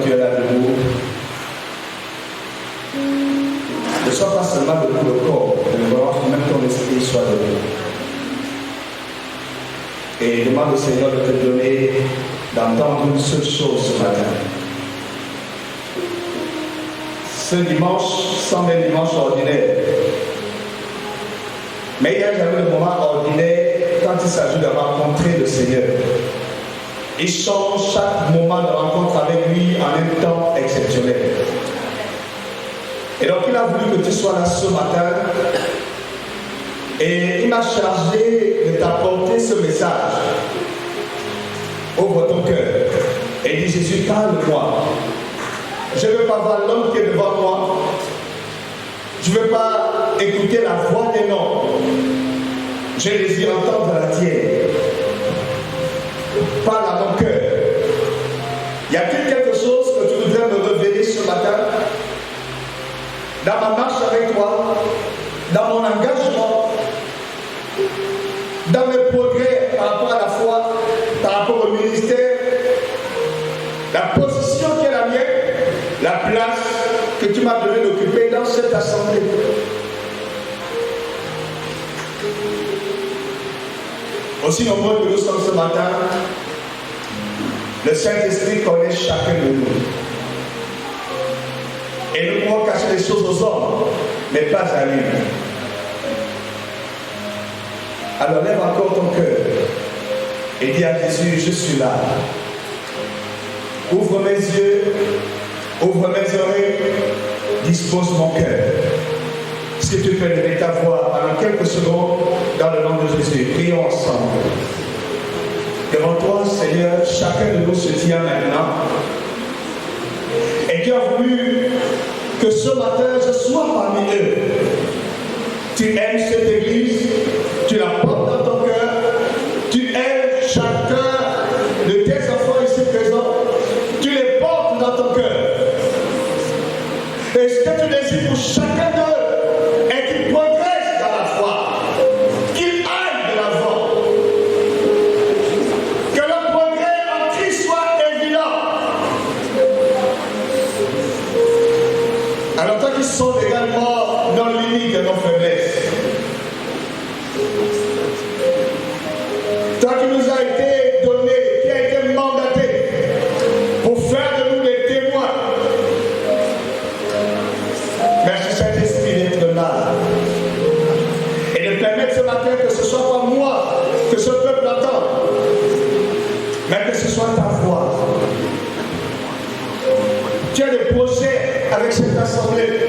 tu es là debout, ne sois pas seulement debout le corps, mais vraiment même ton esprit soit debout. Et demande au Seigneur de te donner, d'entendre une seule chose ce matin. Ce dimanche semble un dimanche ordinaire. Mais il y a jamais de moment ordinaire quand il s'agit de rencontrer le Seigneur. Il change chaque moment de rencontre avec lui en un temps exceptionnel. Et donc il a voulu que tu sois là ce matin. Et il m'a chargé de t'apporter ce message. Ouvre ton cœur et dis Jésus, parle-moi. Je ne veux pas voir l'homme qui est devant moi. Je ne veux pas écouter la voix des noms. Je désire entendre la tienne. Parle à mon cœur. Y a-t-il quelque chose que tu voudrais me révéler ce matin? Dans ma marche avec toi, dans mon engagement, dans mes progrès par rapport à la foi, par rapport au ministère, la position qui est la mienne, la place que tu m'as donné d'occuper dans cette assemblée. Aussi nombreux que nous sommes ce matin, le Saint-Esprit connaît chacun de nous. Et nous pouvons cacher les choses aux hommes, mais pas à lui. Alors lève encore ton cœur et dis à Jésus, je suis là. Ouvre mes yeux, ouvre mes oreilles, dispose mon cœur. Est-ce que tu peux lever ta voix pendant quelques secondes dans le nom de Jésus? Prions ensemble. Devant toi, Seigneur, chacun de nous se tient maintenant. Et tu as voulu que ce matin je sois parmi eux. Tu aimes cette église, tu la portes dans ton cœur, tu aimes chacun de tes enfants ici présents, tu les portes dans ton cœur. Et ce que tu désires pour chacun d'eux est qu'ils progressent dans la foi, qu'ils aillent de l'avant, que leur progrès en Christ soit évident. Alors toi qui sont également dans le limite de nos faiblesses, toi qui nous as été donné, qui a été mandaté pour faire de nous des témoins. Merci Saint-Esprit d'être là et de permettre ce matin que ce soit pas moi que ce peuple entend, mais que ce soit ta voix. Tu as des projets avec cette assemblée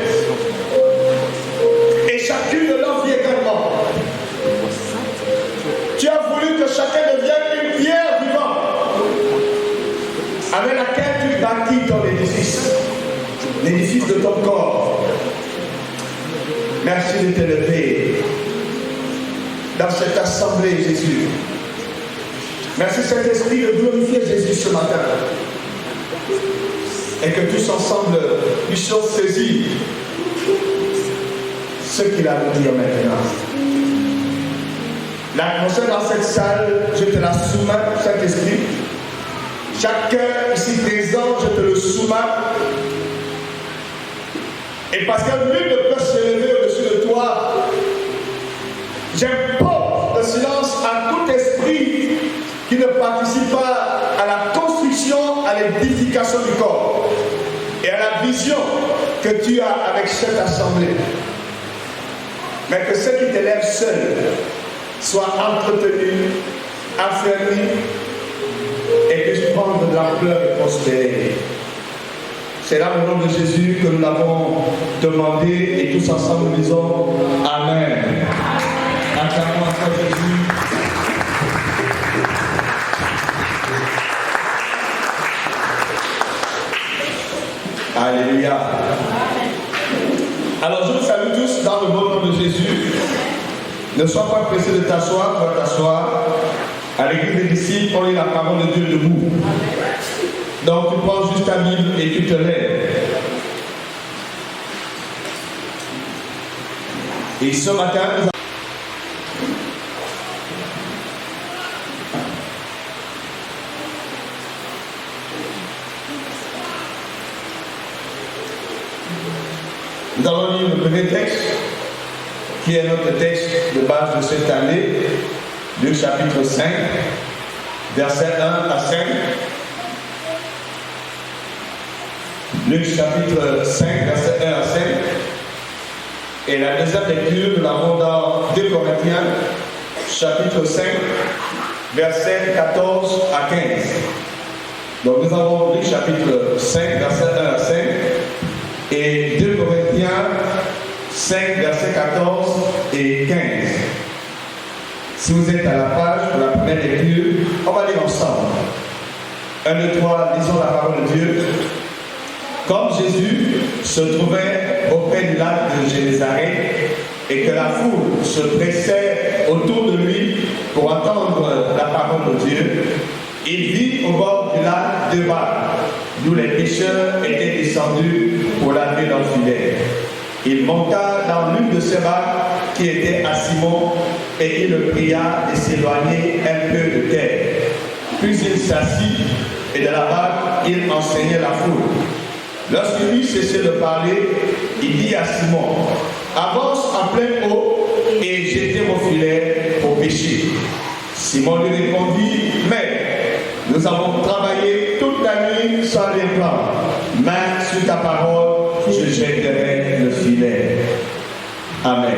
et chacune de leur vie également. Tu as voulu que chacun devienne une pierre vivante avec laquelle tu bâtis ton édifice, l'édifice de ton corps. Merci de t'élever dans cette assemblée, Jésus. Merci Saint-Esprit de glorifier Jésus ce matin. Et que tous ensemble puissions saisir ce qu'il a à nous dire maintenant. L'atmosphère dans cette salle, je te la soumets, Saint-Esprit. Chacun ici présent, je te le soumets. Et parce que nul ne peut se lever au-dessus de toi, j'impose le silence à tout esprit qui ne participe pas à la construction, à l'édification du corps et à la vision que tu as avec cette assemblée. Mais que ceux qui t'élèvent seuls soient entretenus, affermis et puissent prendre de l'ampleur et prospérer. C'est là au nom de Jésus que nous l'avons demandé et tous ensemble nous disons Amen. Acclamons à Jésus. Alléluia. Alors je vous salue tous dans le bon nom de Jésus. Ne sois pas pressé de t'asseoir, tu vas t'asseoir. À l'église des disciples, on lit la parole de Dieu debout. Donc tu prends juste ta Bible et tu te lèves. Et ce matin, nous Nous allons lire le premier texte, qui est notre texte de base de cette année, Luc chapitre 5, versets 1 à 5. Luc chapitre 5, versets 1 à 5. Et la deuxième lecture, nous l'avons dans 2 Corinthiens, chapitre 5, versets 14 à 15. Donc nous avons Luc chapitre 5, versets 1 à 5. Et 2 Corinthiens 5, versets 14 et 15. Si vous êtes à la page pour la première lecture, on va lire ensemble. 1, 2, 3, lisons la parole de Dieu. Comme Jésus se trouvait auprès du lac de Génézareth et que la foule se pressait autour de lui pour entendre la parole de Dieu, il vit au bord du lac 2 barques, d'où les pêcheurs étaient descendus pour laver leurs filets. Il monta dans l'une de ces barques qui était à Simon et il le pria de s'éloigner un peu de terre. Puis il s'assit et de la barque il enseignait la foule. Lorsqu'il eut cessé de parler, il dit à Simon, avance en pleine eau et jetez vos filets pour pêcher. Simon lui répondit, mais nous avons travaillé toute la nuit sans rien prendre, mais sur ta parole, je jetterai le filet. Amen.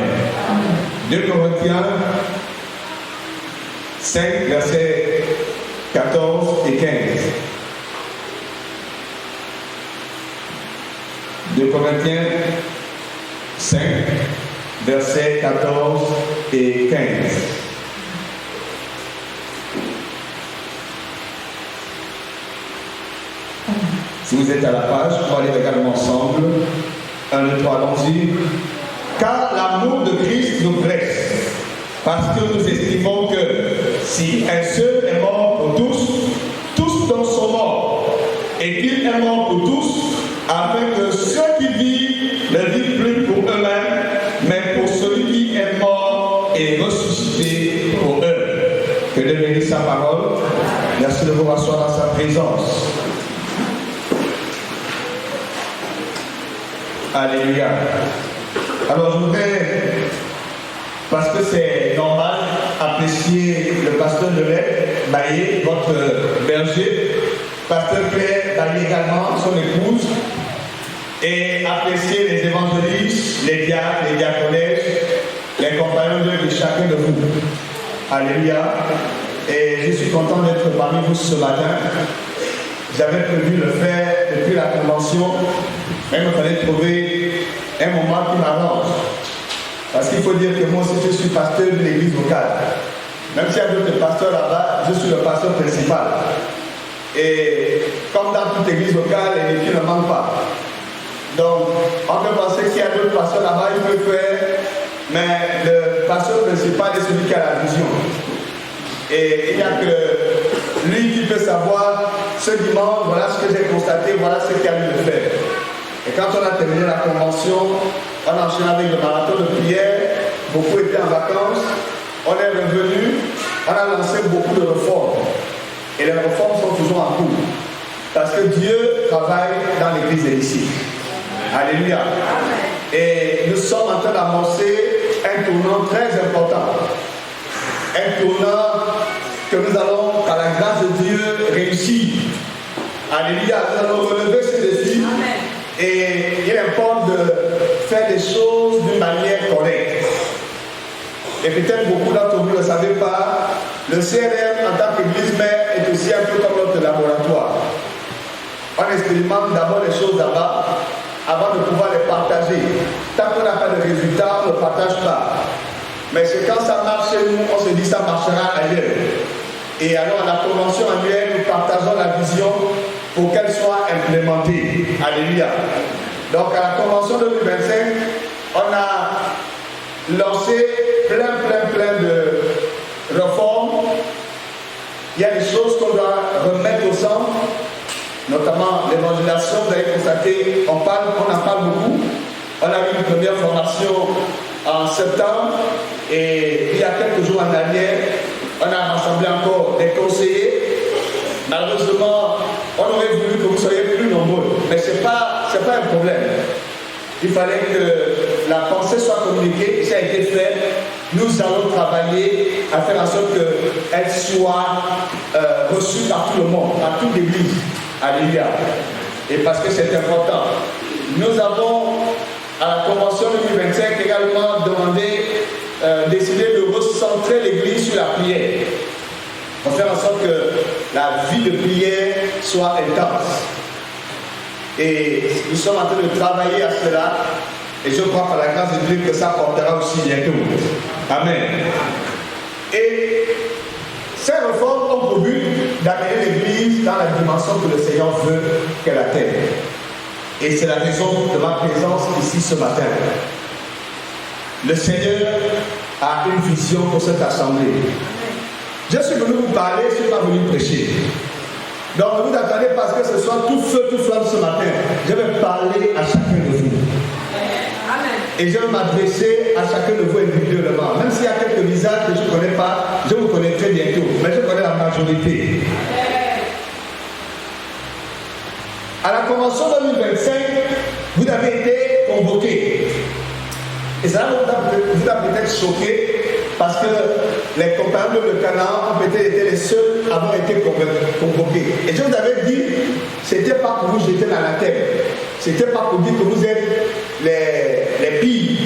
2 Corinthiens 5, versets 14 et 15. 2 Corinthiens 5, versets 14 et 15. Si vous êtes à la page, on va aller regarder ensemble. 1, 2, 3, allons-y. Car l'amour de Christ nous presse, parce que nous estimons que si un seul est mort pour tous, tous donc sont morts, et qu'il est mort pour tous, afin que ceux qui vivent ne vivent plus pour eux-mêmes, mais pour celui qui est mort et ressuscité pour eux. Que Dieu bénisse sa parole. Merci de vous rasseoir dans sa présence. Alléluia. Alors je voudrais, parce que c'est normal, apprécier le pasteur de l'aide, Baillé, votre berger, pasteur Claire Baillé également, son épouse, et apprécier les évangélistes, les diacres, les diaconesses, les compagnons de chacun de vous. Alléluia. Et je suis content d'être parmi vous ce matin. J'avais prévu le faire depuis la convention, mais il me fallait trouver un moment qui m'arrange. Parce qu'il faut dire que moi aussi je suis pasteur de l'église locale. Même s'il y a d'autres pasteurs là-bas, je suis le pasteur principal. Et comme dans toute église locale, les filles ne manquent pas. Donc, on peut penser qu'il y a d'autres pasteurs là-bas, il peut faire, mais le pasteur principal est celui qui a la vision. Et il n'y a que lui qui peut savoir ce dimanche, voilà ce que j'ai constaté, voilà ce qu'il y a lieu de faire. Et quand on a terminé la convention, on a enchaîné avec le marathon de prière, beaucoup étaient en vacances, on est revenu, on a lancé beaucoup de réformes. Et les réformes sont toujours en cours. Parce que Dieu travaille dans l'église ici. Alléluia. Et nous sommes en train d'amorcer un tournant très important. Un tournant que nous allons, par la grâce de Dieu, réussir. Alléluia. Nous allons relever ce défi. Et il importe de faire des choses d'une manière correcte. Et peut-être beaucoup d'entre vous ne le savez pas, le CRM en tant qu'église mère est aussi un peu comme notre laboratoire. On expérimente d'abord les choses là-bas avant de pouvoir les partager. Tant qu'on n'a pas de résultats, on ne partage pas. Mais c'est quand ça marche chez nous, on se dit ça marchera ailleurs. Et alors à la convention annuelle, nous partageons la vision pour qu'elle soit implémentée. Alléluia. Donc à la convention 2025, on a lancé plein de réformes. Il y a des choses qu'on doit remettre au centre, notamment l'évangélisation. Vous avez constaté, on en parle beaucoup. On a eu une première formation en septembre et il y a quelques jours en arrière, on a rassemblé encore des conseillers. Malheureusement, on aurait voulu que vous soyez plus nombreux, mais ce n'est pas un problème. il fallait que la pensée soit communiquée, ça a été fait. Nous allons travailler à faire en sorte qu'elle soit reçue par tout le monde, par toute l'Église. Alléluia. Et parce que c'est important. Nous avons, à la Convention 2025, également décidé de recentrer l'Église sur la prière. Pour faire en sorte que la vie de prière soit intense. Et nous sommes en train de travailler à cela. Et je crois par la grâce de Dieu que ça portera aussi bientôt. Amen. Et ces réformes ont pour but d'amener l'Église dans la dimension que le Seigneur veut qu'elle atteigne. Et c'est la raison de ma présence ici ce matin. Le Seigneur a une vision pour cette assemblée. Je suis venu vous parler, je ne suis pas venu prêcher. Donc ne vous attendez pas à ce que ce soit tout feu, tout flamme ce matin. Je vais parler à chacun de vous. Et je vais m'adresser à chacun de vous individuellement. Même s'il y a quelques visages que je ne connais pas, je vous connaîtrai bientôt. Mais je connais la majorité. À la Convention 2025, vous avez été convoqués. Et ça vous a peut-être choqué parce que les compagnons de Canaan ont peut-être été les seuls à avoir été convoqués. Et je vous avais dit, ce n'était pas pour vous jeter dans la terre. Ce n'était pas pour dire que vous êtes les pires,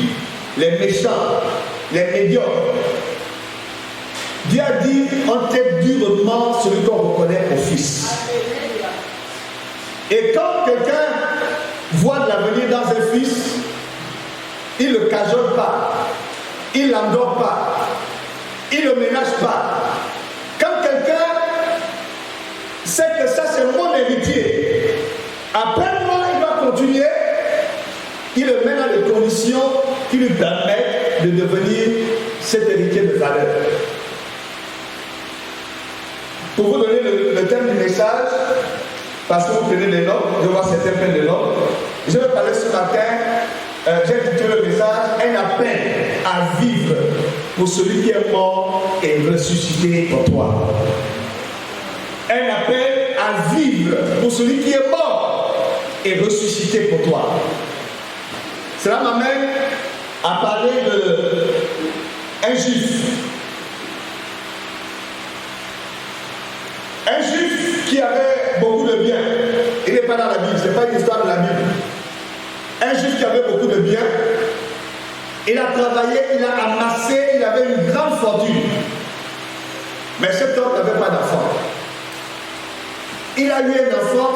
les méchants, les médiocres. Dieu a dit, on traite durement celui qu'on reconnaît au Fils. Et quand quelqu'un voit de l'avenir dans un fils, il ne le cajole pas, il ne l'endort pas, il ne le ménage pas. Quand quelqu'un sait que ça c'est mon héritier, après moi il va continuer, il le met dans les conditions qui lui permettent de devenir cet héritier de valeur. Pour vous donner le thème du message, parce que vous prenez les notes, je vois certains prennent les notes, je vais parler ce matin, j'ai intitulé le message, un appel à vivre pour celui qui est mort et ressuscité pour toi. Un appel à vivre pour celui qui est mort et ressuscité pour toi. Cela m'amène à parler d'un juif. Un juif qui avait beaucoup de biens. Il n'est pas dans la Bible, ce n'est pas une histoire de la Bible. Un juif qui avait beaucoup de biens. Il a travaillé, il a amassé, il avait une grande fortune. Mais cet homme n'avait pas d'enfant. Il a eu un enfant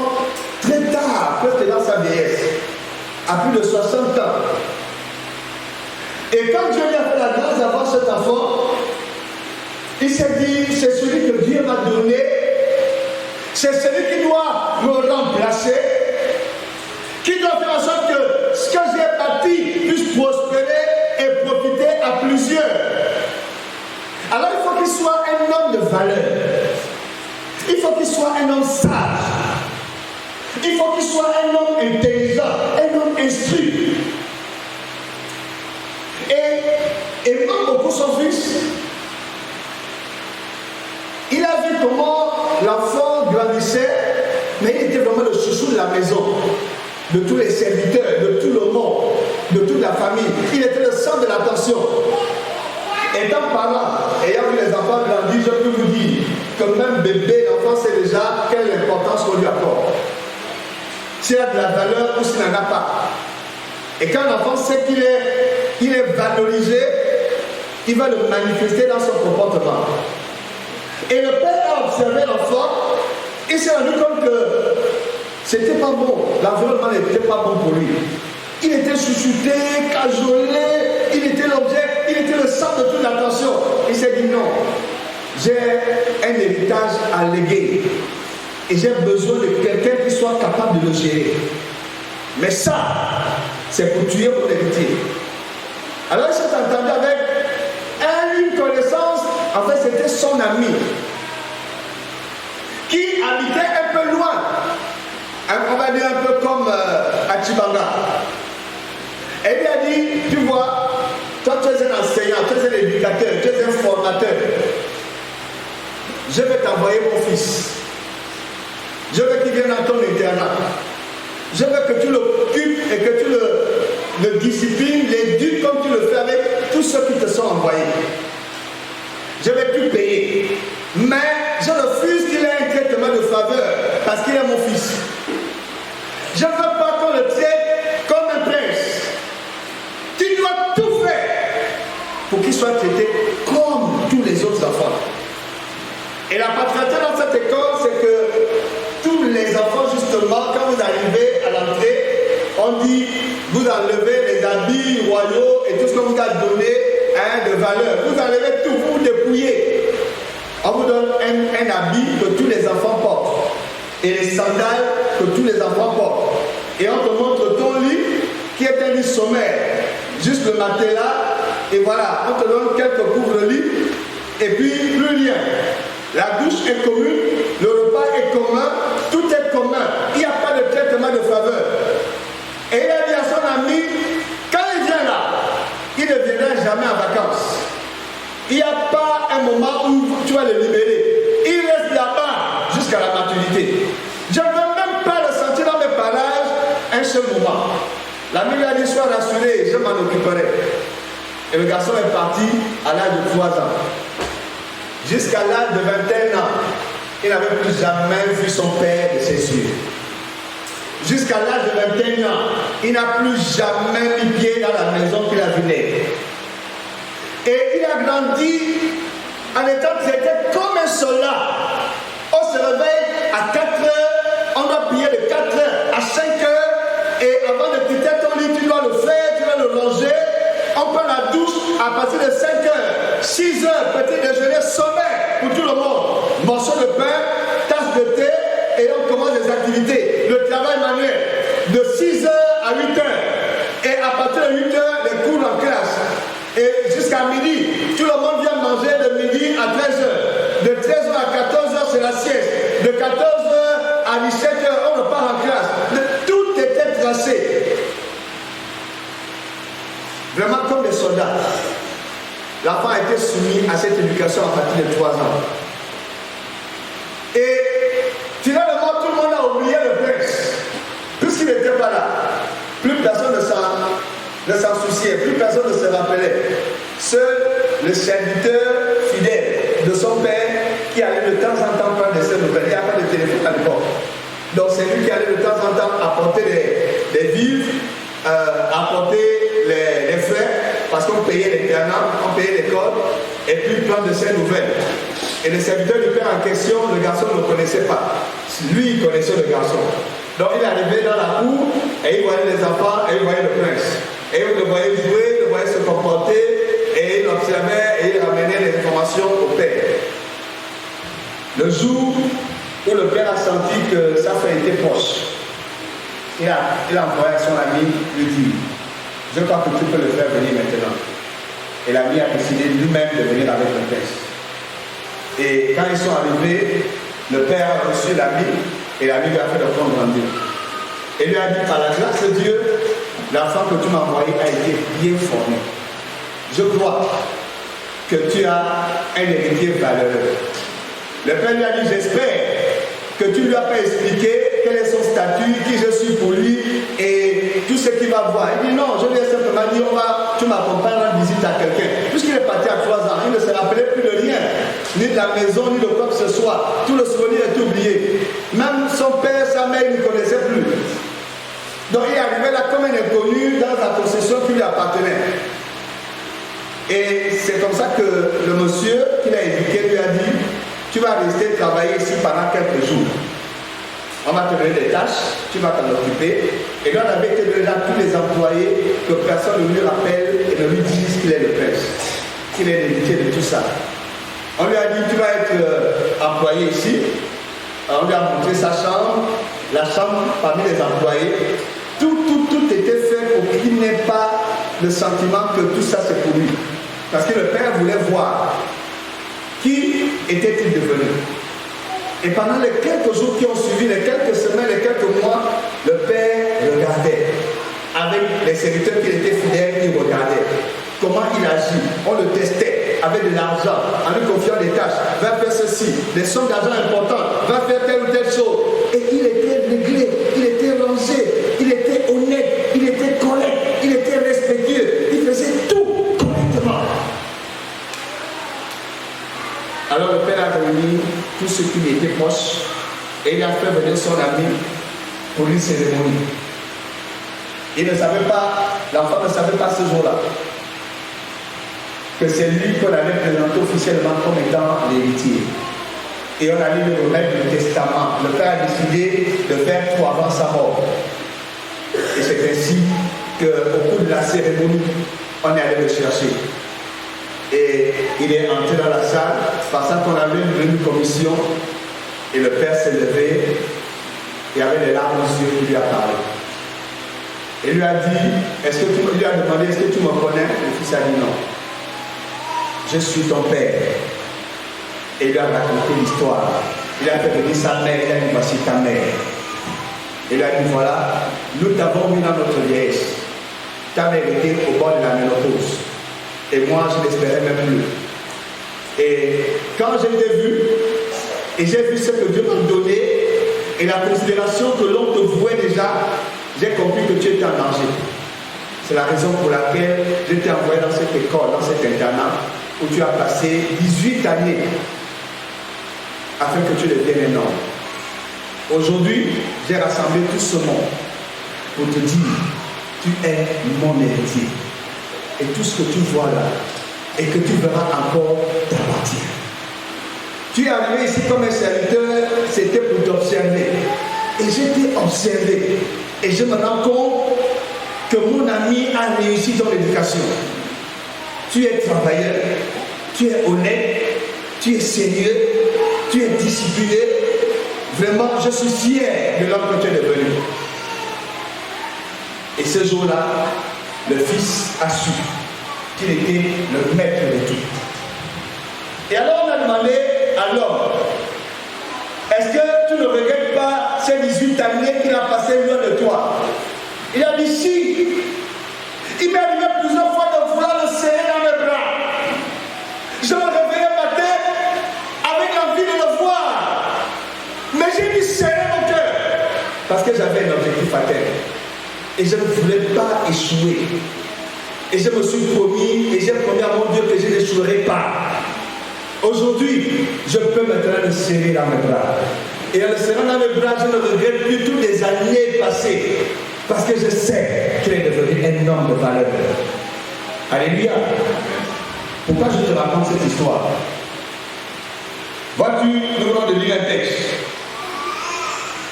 très tard, presque dans sa vieillesse, à plus de 60 ans. Et quand Dieu lui a fait la grâce d'avoir cet enfant, il s'est dit, c'est celui que Dieu m'a donné, c'est celui qui doit me remplacer, qui doit faire en sorte que ce que j'ai bâti puisse prospérer et profiter à plusieurs. Alors il faut qu'il soit un homme de valeur. Il faut qu'il soit un homme sage. Il faut qu'il soit un homme intelligent, un homme instruit. Et aimant beaucoup son fils, il a vu comment l'enfant grandissait, mais il était vraiment le chouchou de la maison, de tous les serviteurs, de tout le monde, de toute la famille. Il était le centre de l'attention. Étant parent, ayant vu les enfants grandir, je peux vous dire que même bébé, l'enfant sait déjà quelle est l'importance qu'on lui apporte. S'il a de la valeur ou s'il n'en a pas. Et quand l'enfant sait qu'il est valorisé, il va le manifester dans son comportement. Et le père a observé l'enfant, il s'est rendu compte que c'était pas bon, l'environnement n'était pas bon pour lui. Il était chouchouté, cajolé, il était l'objet, il était le centre de toute l'attention. Il s'est dit non, j'ai un héritage à léguer et j'ai besoin de quelqu'un qui soit capable de le gérer. Mais ça, c'est pour tuer mon héritier. Alors il s'est entendu avec une connaissance, en fait c'était son ami, qui habitait un peu loin, on va dire un peu comme à Chibanga. Et il lui a dit, tu vois, toi tu es un enseignant, tu es un éducateur, tu es un formateur. Je vais t'envoyer mon fils. Je veux qu'il vienne dans ton internat. Je veux que tu l'occupes et que tu le discipline, l'éduque comme tu le fais avec tous ceux qui te sont envoyés. Je vais tout payer. Mais je refuse qu'il ait un traitement de faveur parce qu'il est mon fils. Je ne veux pas qu'on le traite comme un prince. Tu dois tout faire pour qu'il soit traité comme tous les autres enfants. Et la particularité dans cette école, c'est que tous les enfants, justement, quand vous arrivez à l'entrée, on dit, vous enlevez les habits royaux et tout ce qu'on vous a donné de valeur. Vous enlevez tout, vous dépouillez. On vous donne un habit que tous les enfants portent. Et les sandales que tous les enfants portent. Et on te montre ton lit, qui est un lit sommaire. Juste le matelas, et voilà, on te donne quelques couvre-lits, et puis plus rien. La douche est commune, le repas est commun, tout est commun. Il n'y a pas de traitement de faveur. Et il a dit à son ami, quand il vient là, il ne viendra jamais en vacances. Il n'y a pas un moment où tu vas le libérer. Il reste là-bas jusqu'à la maturité. Je ne veux même pas le sentir dans mes parages un seul moment. L'ami lui a dit, sois rassuré, je m'en occuperai. Et le garçon est parti à l'âge de 3 ans. Jusqu'à l'âge de 21 ans, il n'avait plus jamais vu son père de ses yeux. Jusqu'à l'âge de 21 ans, il n'a plus jamais mis pied dans la maison qu'il a vue naître. Et il a grandi en étant traité comme un soldat. On se réveille à 4 heures, on doit prier de 4 heures à 5 heures, et avant de quitter ton lit, tu dois le faire, tu dois le ranger. On prend la douche à partir de 5 heures, 6 heures, petit déjeuner sommaire pour tout le monde. Morceau de pain, tasse de thé, et on commence les activités. Le travail manuel, de 6 heures à 8 heures. Et à partir de 8 heures, les cours en classe. Et jusqu'à midi, tout le monde vient manger de midi à 13 heures. De 13 heures à 14 heures, c'est la sieste. De 14 heures à 17 heures, on repart en classe. Tout était tracé. Vraiment comme des soldats. L'enfant a été soumis à cette éducation à partir de 3 ans. Et finalement, tout le monde a oublié le prince. Puisqu'il n'était pas là, plus personne ne s'en souciait, plus personne ne se rappelait. Seul le serviteur fidèle de son père qui allait de temps en temps prendre des nouvelles. Il n'y a pas de téléphone à l'époque. Donc c'est lui qui allait de temps en temps apporter des vivres, apporter les frais, parce qu'on payait les pianos, on payait l'école, et puis prendre de ses nouvelles. Et le serviteur du père en question, le garçon ne le connaissait pas. Lui, il connaissait le garçon. Donc il est arrivé dans la cour, et il voyait les enfants, et il voyait le prince. Et il le voyait jouer, il le voyait se comporter, et il observait, et il ramenait les informations au père. Le jour où le père a senti que sa fin était proche, il a envoyé à son ami, lui dit, je crois que tu peux le faire venir maintenant. Et l'ami a décidé lui-même de venir avec le prince. Et quand ils sont arrivés, le père a reçu l'ami, et l'ami lui a fait le compte rendu. Et lui a dit, par la grâce de Dieu, l'enfant que tu m'as envoyé a été bien formé. Je crois que tu as un héritier valeureux. Le père lui a dit, j'espère que tu ne lui as pas expliqué quel est son statut, qui je suis pour lui et tout ce qu'il va voir. Il dit non, je lui ai simplement dit, tu m'accompagnes rendre visite à quelqu'un. Puisqu'il est parti à 3 ans, il ne se rappelait plus de rien, ni de la maison, ni de quoi que ce soit. Tout le souvenir est oublié. Même son père, sa mère, il ne connaissait plus. Donc il est arrivé là comme un inconnu dans la possession qui lui appartenait. Et c'est comme ça que le monsieur qui l'a éduqué lui a dit, tu vas rester travailler ici pendant quelques jours. On va te donner des tâches, tu vas t'en occuper. Et là, on avait été donné à tous les employés que personne ne lui rappelle et ne lui dise qu'il est le prince, qu'il est l'héritier de tout ça. On lui a dit, tu vas être employé ici. On lui a montré sa chambre, la chambre parmi les employés. Tout était fait pour qu'il n'ait pas le sentiment que tout ça c'est pour lui. Parce que le père voulait voir qui était-il devenu. Et pendant les quelques jours qui ont suivi, les quelques semaines, les quelques mois, le père regardait. Avec les serviteurs qui étaient fidèles, il regardait comment il agit. On le testait avec de l'argent, en lui confiant des tâches. Va faire ceci, des sommes d'argent importantes, va faire telle ou telle chose. Et il était réglé, il était rangé, il était honnête, il était correct, il était Et il a fait venir son ami pour une cérémonie. Il ne savait pas, l'enfant ne savait pas ce jour-là, que c'est lui qu'on allait présenter officiellement comme étant l'héritier. Et on allait lui remettre le testament. Le père a décidé de faire tout avant sa mort. Et c'est ainsi qu'au cours de la cérémonie, on est allé le chercher. Et il est entré dans la salle, pensant qu'on avait une commission. Et le père s'est levé, et avec des larmes aux yeux, il lui a parlé. Il lui a dit, il lui a demandé, est-ce que tu me connais? Le fils a dit non. Je suis ton père. Et il lui a raconté l'histoire. Il a fait venir sa mère, il a dit, voici ta mère. Il lui a dit, voilà, nous t'avons mis dans notre vieillesse. Ta mère était au bord de la ménopause. Et moi, je n'espérais même plus. Et quand je t'ai vu, et j'ai vu ce que Dieu m'a donné, et la considération que l'on te vouait déjà, j'ai compris que tu étais en danger. C'est la raison pour laquelle je t'ai envoyé dans cette école, dans cet internat, où tu as passé 18 années, afin que tu deviennes un homme. Aujourd'hui, j'ai rassemblé tout ce monde pour te dire, tu es mon héritier. Et tout ce que tu vois là, et que tu verras encore, t'appartient. Tu es arrivé ici comme un serviteur, c'était pour t'observer. Et je t'ai observé. Et je me rends compte que mon ami a réussi dans l'éducation. Tu es travailleur, tu es honnête, tu es sérieux, tu es discipliné. Vraiment, je suis fier de l'homme que tu es devenu. Et ce jour-là, le fils a su qu'il était le maître de tout. Et alors on a demandé à l'homme, est-ce que tu ne regrettes pas ces 18 années qu'il a passé loin de toi? Il a dit si. Il m'est arrivé plusieurs fois de vouloir le serrer dans mes bras. Je me réveillais matin avec envie de le voir. Mais j'ai dû serrer mon cœur parce que j'avais un objectif à terre. Et je ne voulais pas échouer. Et je me suis promis, et j'ai promis à mon Dieu que je n'échouerai pas. Aujourd'hui, je peux maintenant le serrer dans mes bras. Et en le serrant dans mes bras, je ne regrette plus toutes les années passées. Parce que je sais qu'il est devenu un homme de valeur. Alléluia. Pourquoi je te raconte cette histoire? Vois-tu, nous venons de lire un texte.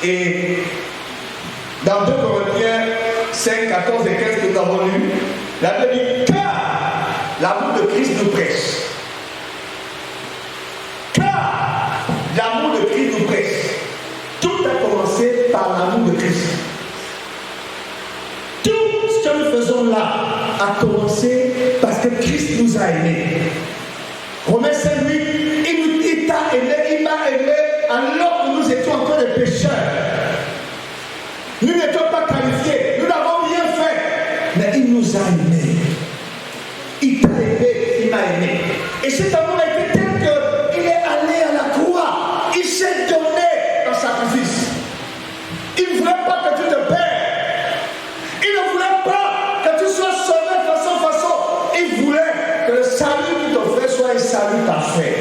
Et dans 2 Corinthiens 5, 14 et 15 que nous avons lu, la Bible dit, car l'amour de Christ nous presse. Car l'amour de Christ nous presse. Tout a commencé par l'amour de Christ. Tout ce que nous faisons là a commencé parce que Christ nous a aimés. Romains 5, 8, il t'a aimé, il m'a aimé alors que nous étions encore des pécheurs. Nous n'étions pas qualifiés, nous n'avons rien fait, mais il nous a aimés. Il t'a aimé, il m'a aimé. Et cet amour a été tel qu'il est allé à la croix, il s'est donné en sacrifice. Il ne voulait pas que tu te perds, il ne voulait pas que tu sois sauvé de façon. Il voulait que le salut qu'il t'offrait soit un salut parfait.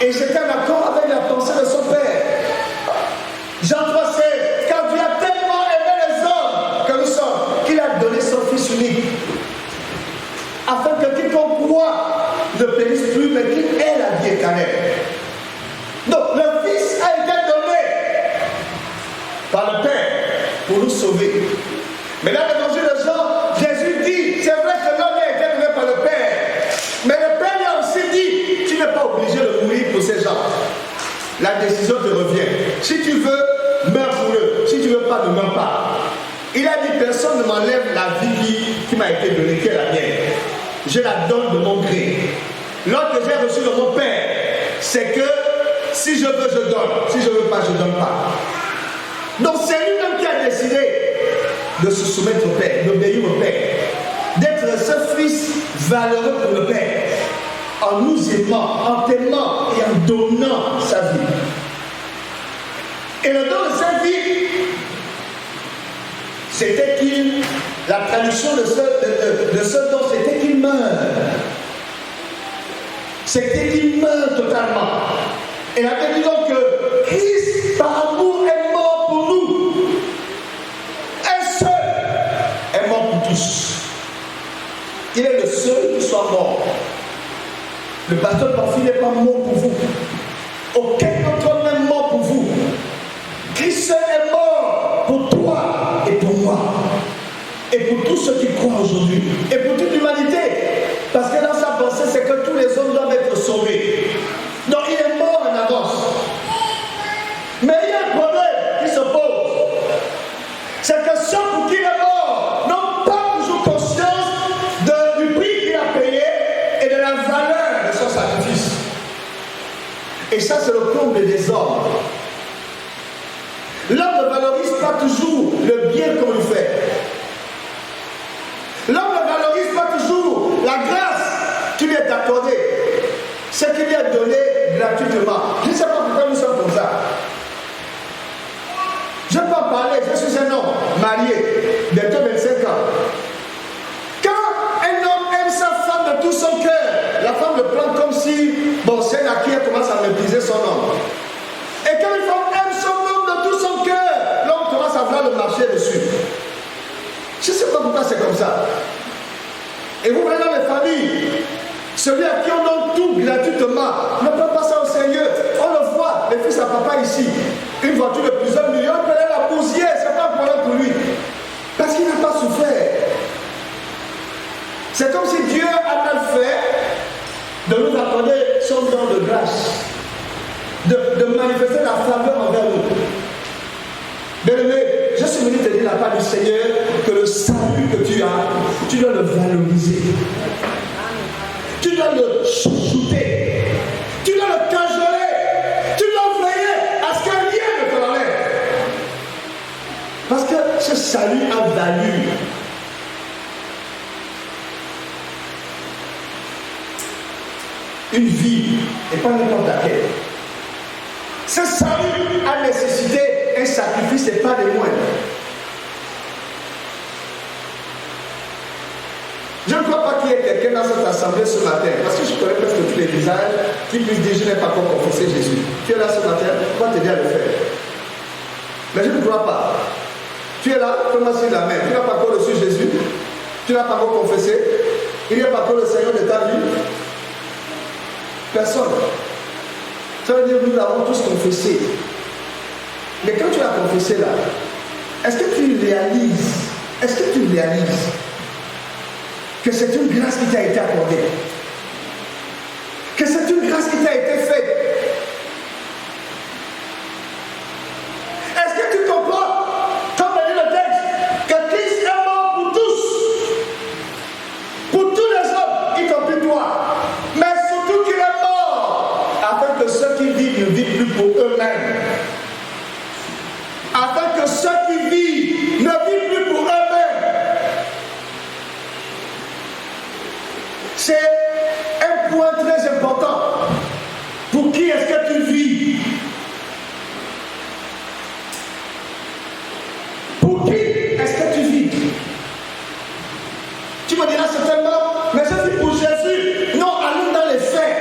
Et j'étais en accord avec la pensée de son père. Jean 3,16, car Dieu a tellement aimé les hommes que nous sommes, qu'il a donné son Fils unique, afin que quiconque croit ne périsse plus, mais qu'il ait la vie éternelle. Donc le Fils a été donné par le Père pour nous sauver. Mais dans l'évangile de Jean, Jésus dit, c'est vrai que l'homme a été donné par le Père, mais le Père lui a aussi dit, tu n'es pas obligé de mourir pour ces gens. La décision te revient. Si tu veux, meurs pour eux. Si tu ne veux pas, ne meurs pas. Il a dit, personne ne m'enlève la vie qui m'a été donnée, qui est la mienne. Je la donne de mon gré. L'ordre que j'ai reçu de mon Père, c'est que si je veux, je donne. Si je ne veux pas, je ne donne pas. Donc c'est lui-même qui a décidé de se soumettre au Père, d'obéir au Père, d'être ce Fils valeureux pour le Père, en nous aimant, en t'aimant et en donnant sa vie. Et le don de sa vie, c'était qu'il, la traduction de ce don, c'était qu'il meurt. C'était humain totalement. Et la Bible dit donc que Christ, par amour, est mort pour nous. Un seul est mort pour tous. Il est le seul qui soit mort. Le pasteur Pamphile n'est pas mort pour vous. Aucun autre homme n'est mort pour vous. Christ est mort pour toi et pour moi. Et pour tous ceux qui croient aujourd'hui. Et pour toute l'humanité. Parce que dans sa pensée, c'est que tous les hommes doivent être sauvés. Donc il est mort en avance. Mais il y a un problème qui se pose. C'est que ceux pour qui il est mort n'ont pas toujours conscience du prix qu'il a payé et de la valeur de son sacrifice. Et ça, c'est le comble des hommes. L'homme ne valorise pas toujours le bien qu'on lui fait. L'homme ne valorise pas toujours la grâce qui lui est accordée. Ce qui lui est donné gratuitement. Je ne sais pas pourquoi nous sommes comme ça. Je peux en parler, je suis un homme marié, bientôt 25 ans. Quand un homme aime sa femme de tout son cœur, la femme le prend comme si, bon, c'est un acquis, elle commence à mépriser son homme. Et quand une femme aime son homme de tout son cœur, l'homme commence à vouloir le marcher dessus. Je ne sais pas pourquoi c'est comme ça. Et vous voyez dans les familles, celui à qui on donne tout gratuitement, ne peut pas ça au Seigneur. On le voit, les fils à papa ici, une voiture de plusieurs millions, il prenait la poussière, c'est pas un problème pour lui. Parce qu'il n'a pas souffert. C'est comme si Dieu a mal fait de nous accorder son don de grâce, de manifester la faveur envers nous. Bien-aimé, je suis venu te dire la part du Seigneur que le salut que tu as, tu dois le valoriser. Tu dois le chouchouter. Tu dois le cajoler. Tu dois veiller à ce que rien ne te l'enlève. Parce que ce salut a valu. Une vie, et pas n'importe laquelle. Ce salut a nécessité un sacrifice et pas des moindres. Je ne crois pas qu'il y ait quelqu'un dans cette assemblée ce matin, parce que je connais presque tous les visages qui puissent dire je n'ai pas encore confessé Jésus. Tu es là ce matin, on va t'aider à le faire. Mais je ne crois pas. Tu es là, fais-moi sur la main. Tu n'as pas encore reçu Jésus, tu n'as pas encore confessé, il n'y a pas encore le Seigneur de ta vie. Personne. Ça veut dire que nous l'avons tous confessé. Mais quand tu l'as confessé là, est-ce que tu réalises que c'est une grâce qui t'a été accordée, que c'est une grâce qui t'a été faite? Est-ce que tu comprends, comme dit le texte, que Christ est mort pour tous les hommes, y compris toi, mais surtout qu'il est mort afin que ceux qui vivent ne vivent plus pour eux-mêmes, afin que ceux qui vivent ne vivent plus pour eux-mêmes. C'est un point très important. Pour qui est-ce que tu vis? Pour qui est-ce que tu vis? Tu me diras certainement, mais je vis pour Jésus. Non, allons dans les faits.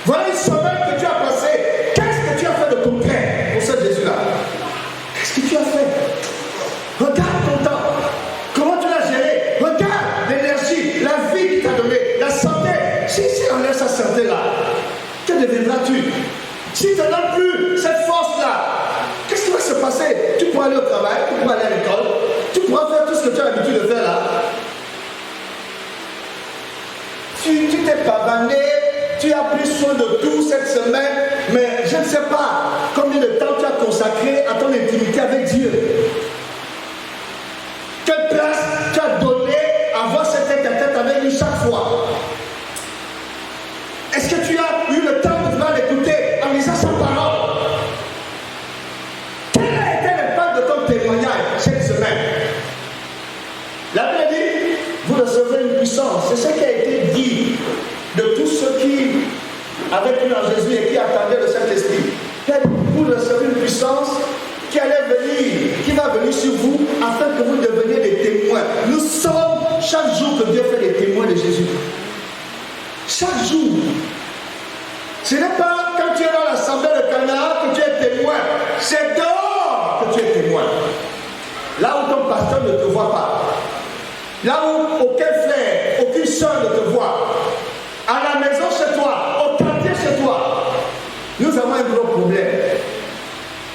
Voilà une semaine que tu as passée. Qu'est-ce que tu as fait de concret pour ce Jésus-là? Qu'est-ce que tu as fait? Regarde ton temps. Comment tu l'as géré? Regarde l'énergie, la vie qu'il t'a donnée, la santé. Si on laisse sa santé-là, que deviendras-tu? Si tu n'as plus cette force-là, qu'est-ce qui va se passer? Tu pourras aller au travail, tu pourras aller à l'école, tu pourras faire tout ce que tu as l'habitude de faire là. Tu t'es pavané, tu as pris soin de tout cette semaine, mais je ne sais pas combien de temps tu as consacré à ton intimité avec Dieu. Quelle place tu as donné à avoir cette tête-à-tête avec lui chaque fois? Est-ce que tu as eu le temps de pouvoir l'écouter en lisant sa parole? Quel a été l'impact de ton témoignage cette semaine? La Bible dit, vous recevrez une puissance. C'est ce qui a été dit de tous ceux qui avaient cru en Jésus et qui attendaient le Saint-Esprit. Vous recevez une puissance qui allait venir, qui va venir sur vous afin que vous deveniez des témoins. Nous sommes chaque jour que Dieu fait des témoins de Jésus. Chaque jour. là où aucun frère, aucune soeur ne te voit, à la maison chez toi, au quartier chez toi, nous avons un gros problème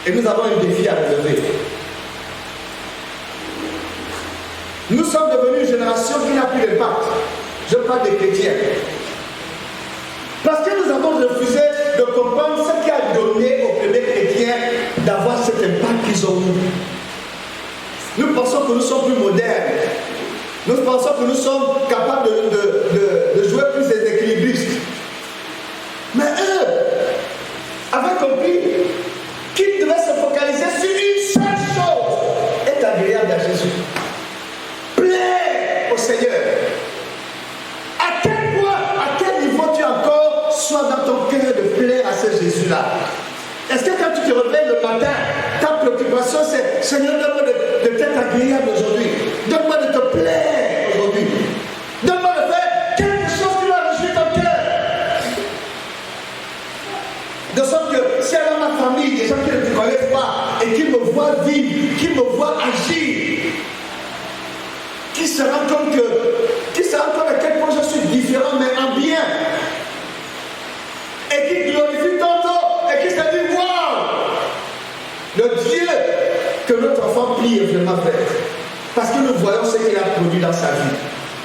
et nous avons un défi à relever. Nous sommes devenus une génération qui n'a plus d'impact. Je parle des chrétiens. Parce que nous avons refusé de comprendre ce qui a donné aux premiers chrétiens d'avoir cet impact qu'ils ont eu. Nous pensons que nous sommes plus modernes. Nous pensons que nous sommes capables de jouer plus des équilibristes. Mais eux avaient compris qu'ils devaient se focaliser sur une seule chose: être agréable à Jésus. Plaire au Seigneur. À quel point, à quel niveau tu es encore, sois dans ton cœur de plaire à ce Jésus-là. Est-ce que quand tu te réveilles le matin, ta préoccupation c'est: Seigneur, donne-moi de t'être agréable aujourd'hui. Donne-moi de te plaire aujourd'hui. Donne-moi de faire quelque chose qui va réjouir ton cœur. De sorte que si dans ma famille, des gens qui ne te connaissent pas et qui me voient vivre, qui me voient agir, qui se rendent compte à quel point je suis différent, mais en bien, et qui glorifie ton nom, et qui se dit: waouh, le Dieu que notre enfant prie est vraiment vrai. Parce que nous voyons ce qu'il a produit dans sa vie.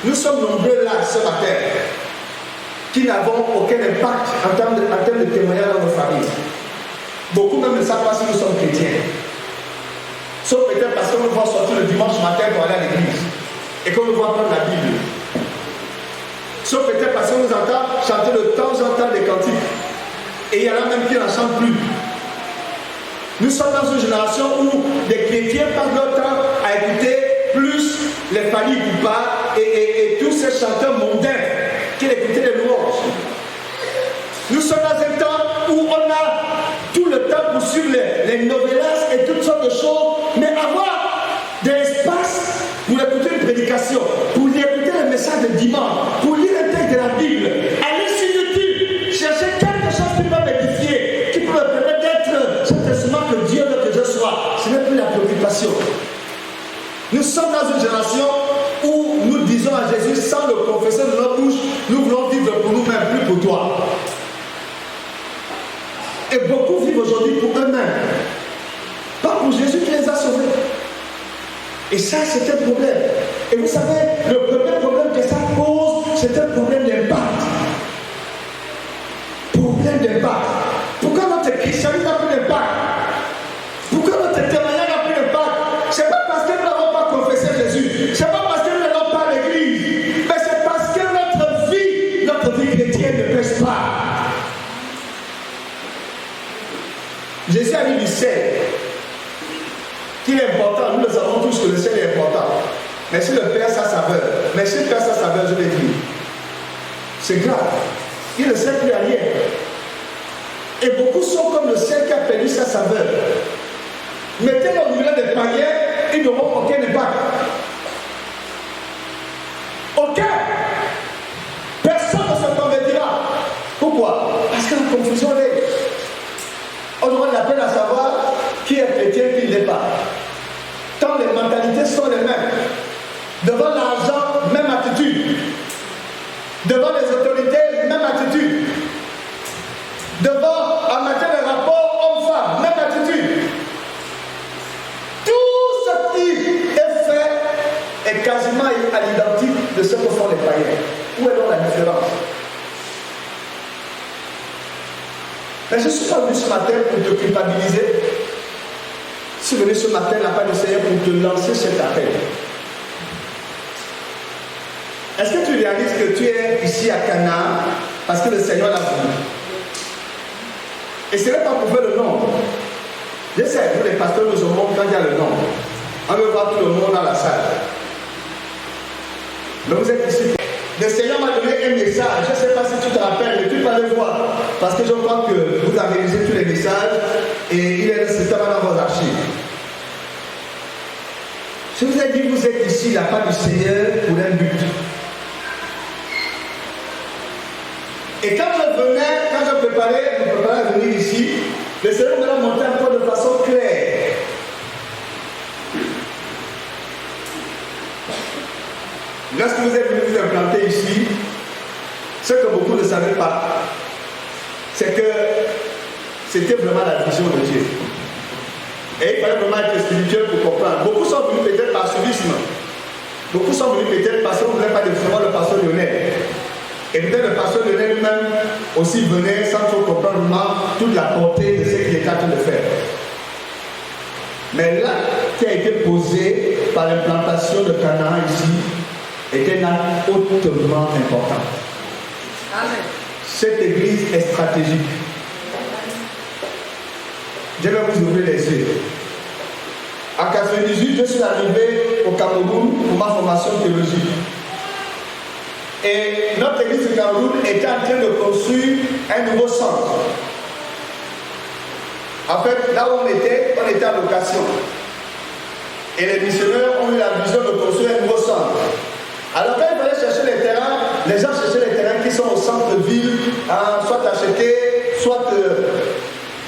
Nous sommes nombreux là ce matin qui n'avons aucun impact en termes de témoignage dans nos familles. Beaucoup même ne savent pas si nous sommes chrétiens. Sauf peut-être parce qu'on nous voit sortir le dimanche matin pour aller à l'église et qu'on nous voit prendre la Bible. Sauf peut-être parce qu'on nous entend chanter de temps en temps des cantiques. Et il y en a même qui n'en chantent plus. Nous sommes dans une génération où les chrétiens passent leur temps à écouter plus les Fally Ipupa et tous ces chanteurs mondains qu'ils écoutaient les louanges. Nous sommes dans un temps où on a tout le temps pour suivre les novellas et toutes sortes de choses, mais avoir de l'espace pour écouter une prédication, pour écouter le message de dimanche, pour lire un texte de la Bible, aller sur YouTube, chercher quelque chose qui peut m'édifier, qui peut me permettre d'être cet instrument que Dieu veut que je sois. Ce n'est plus la préoccupation. Nous sommes dans une génération où nous disons à Jésus, sans le confesser de notre bouche, nous voulons vivre pour nous-mêmes, plus pour toi. Et beaucoup vivent aujourd'hui pour eux-mêmes, pas pour Jésus qui les a sauvés. Et ça, c'est un problème. Et vous savez, le premier problème que ça pose, c'est un problème d'impact. Problème d'impact. Pourquoi notre christianisme n'a plus d'impact? Pourquoi notre témoignage n'a plus d'impact? Ce n'est pas parce que nous n'avons pas confessé Jésus. Ce n'est pas parce que nous n'allons pas à l'église. Mais c'est parce que notre vie chrétienne ne pèse pas. Jésus a dit du sel, qui est important. Nous le savons tous que le sel est important. Mais si le perd sa saveur, je vais dire, c'est grave. Il ne sert plus à rien. Et beaucoup sont comme le sel qui a perdu sa saveur. Mettez-le au milieu des païens, ils n'auront aucun impact. Aucun. Personne ne se convertira. Pourquoi? Parce que la confusion est. On aura la peine à savoir qui est chrétien et qui ne l'est pas. Tant les mentalités sont les mêmes. Devant l'argent, même attitude. Devant les autorités, même attitude. Devant, en matière de rapport homme-femme, même attitude. Tout ce qui est fait est quasiment à l'identique de ce que font les païens. Où est donc la différence? Mais je ne suis pas venu ce matin pour te culpabiliser. Je suis venu ce matin, la part du Seigneur, pour te lancer cet appel. Est-ce que tu réalises que tu es ici à Canaan parce que le Seigneur l'a voulu? Et ce n'est pas pour faire le nom. Je sais, nous les pasteurs nous aurons quand il y a le nom. On veut voir tout le monde dans la salle. Mais vous êtes ici. Le Seigneur m'a donné un message. Je ne sais pas si tu te rappelles, mais tu peux aller voir. Parce que je crois que vous avez réalisé tous les messages et il est nécessairement dans vos archives. Je vous ai dit, vous êtes ici, la part du Seigneur, pour un but. Et quand je préparais à venir ici, le Seigneur me l'a montré encore de façon claire. lorsque vous êtes venu vous implanter ici, ce que beaucoup ne savaient pas, c'est que c'était vraiment la vision de Dieu. Et il fallait vraiment être spirituel pour comprendre. Beaucoup sont venus peut-être par suivisme. Beaucoup sont venus peut-être parce qu'on ne voulait pas vraiment le pasteur Lionel. Et peut-être le pasteur Lionel lui-même aussi venait sans trop comprendre vraiment toute la portée de ce qu'il était en train de faire. Mais l'acte qui a été posé par l'implantation de Canaan ici était un acte hautement important. Amen. Cette église est stratégique. Je vais vous ouvrir les yeux. En 1998, je suis arrivé au Cameroun pour ma formation théologique. Et notre église du Cameroun était en train de construire un nouveau centre. En fait, là où on était en location. Et les missionnaires ont eu la vision de construire un nouveau centre. Alors quand il fallait chercher les terrains, les gens cherchaient les terrains qui sont au centre-ville, soit achetés, soit...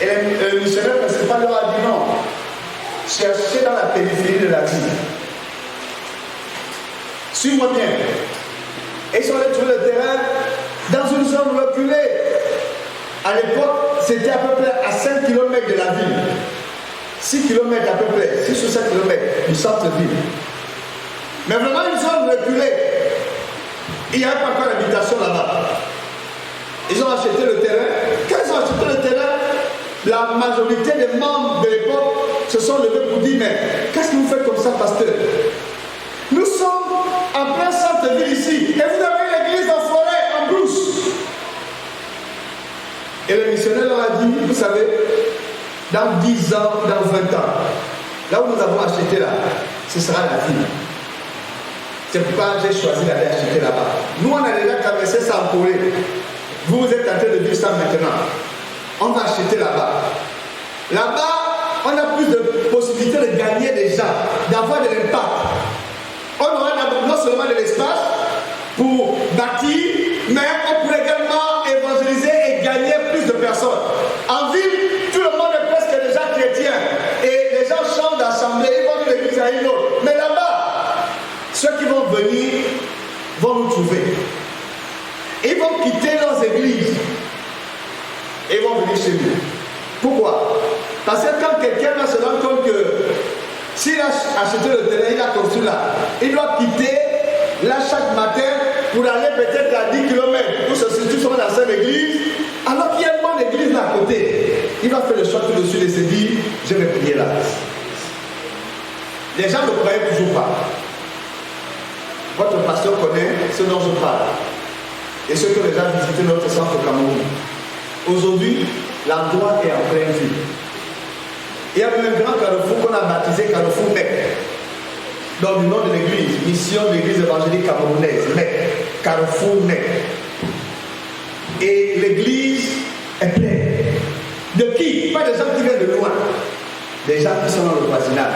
et le missionnaire principal leur a dit non. Cherchez dans la périphérie de la ville. Suis-moi bien. Et ils sont allés trouver le terrain dans une zone reculée. À l'époque, c'était à peu près à 5 km de la ville. 6 km à peu près, 6 ou 7 km du centre-ville. Mais vraiment une zone reculée. Il n'y avait pas encore d'habitation là-bas. Ils ont acheté le terrain. Quand ils ont acheté le terrain, la majorité des membres de l'époque se sont levés pour dire, mais qu'est-ce que vous faites comme ça, pasteur? Nous sommes en plein centre-ville ici, et vous avez l'église en forêt, en brousse. Et le missionnaire leur a dit, vous savez, dans 10 ans, dans 20 ans, là où nous avons acheté là, ce sera la ville. C'est pourquoi j'ai choisi d'aller acheter là-bas. Nous, on a déjà traversé ça en Corée. Vous êtes en train de vivre ça maintenant. On va acheter là-bas. Là-bas, on a plus de possibilités de gagner des gens, d'avoir de l'impact. On aura non seulement de l'espace pour bâtir, mais on pourrait également évangéliser et gagner plus de personnes. En ville, tout le monde est presque déjà chrétien. Et les gens chantent d'assemblée, ils vont d'une église à une autre. Mais là-bas, ceux qui vont venir vont nous trouver. Ils vont quitter leurs églises. Et ils vont venir chez nous. Pourquoi? Parce que quand quelqu'un va se rendre compte que s'il a acheté le terrain, il a construit là, il doit quitter là chaque matin pour aller peut-être à 10 km pour se situer dans la seule église, alors qu'il y a une bonne église là à côté. Il va faire le choix tout de suite et se dire, je vais prier là. Les gens ne croyaient toujours pas. Votre pasteur connaît ce dont je parle. Et ce que les gens visitaient notre centre au Cameroun. Aujourd'hui, l'endroit est en pleine vue. Il y a même un grand carrefour qu'on a baptisé Carrefour Mec. Dans le nom de l'église, mission de l'église évangélique camerounaise, Mec, Carrefour Mec. Et l'église est pleine. De qui? Pas des gens qui viennent de loin. Des gens qui sont dans le voisinage.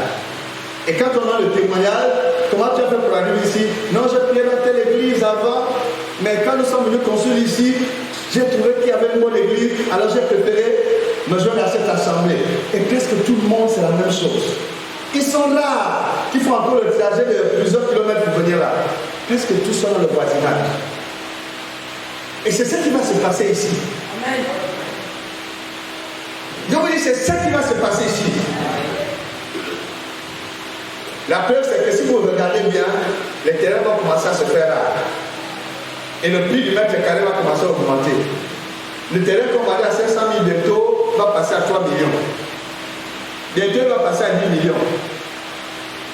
Et quand on a le témoignage, comment tu as fait pour arriver ici? Non, j'ai prié dans telle église avant, mais quand nous sommes venus construire ici, j'ai trouvé qu'il y avait une bonne église, alors j'ai préféré me joindre à cette assemblée. Et presque tout le monde, c'est la même chose. Ils sont là, qui font encore le trajet de plusieurs kilomètres pour venir là. Presque tous sont dans le voisinage. Et c'est ce qui va se passer ici. Amen. Je vous dis, c'est ce qui va se passer ici. La preuve, c'est que si vous regardez bien, les terrains vont commencer à se faire là. Et le prix du mètre carré va commencer à augmenter. Le terrain qu'on va aller à 500 000 bientôt va passer à 3 millions. Bientôt, il va passer à 10 millions.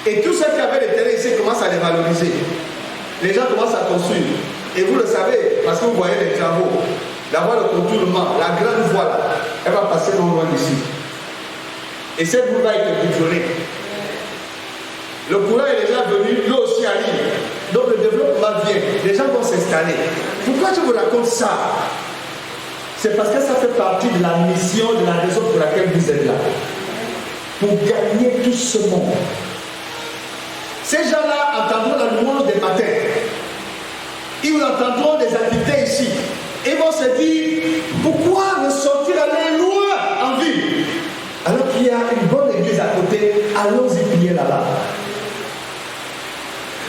Et tous ceux qui avaient les terrains ici commencent à les valoriser. Les gens commencent à construire. Et vous le savez, parce que vous voyez les travaux, d'avoir le contournement, la grande voie là, elle va passer non loin d'ici. Et cette voie va être goudronnée. Le courant est déjà venu, l'eau aussi arrive. Donc le développement vient, les gens vont s'installer. Pourquoi je vous raconte ça? C'est parce que ça fait partie de la mission, de la raison pour laquelle vous êtes là. Pour gagner tout ce monde. Ces gens-là entendront la louange des matins. Ils vous entendront des activités ici. Ils vont se dire, pourquoi ne sortir aller loin en ville? Alors qu'il y a une bonne église à côté, allons-y prier là-bas.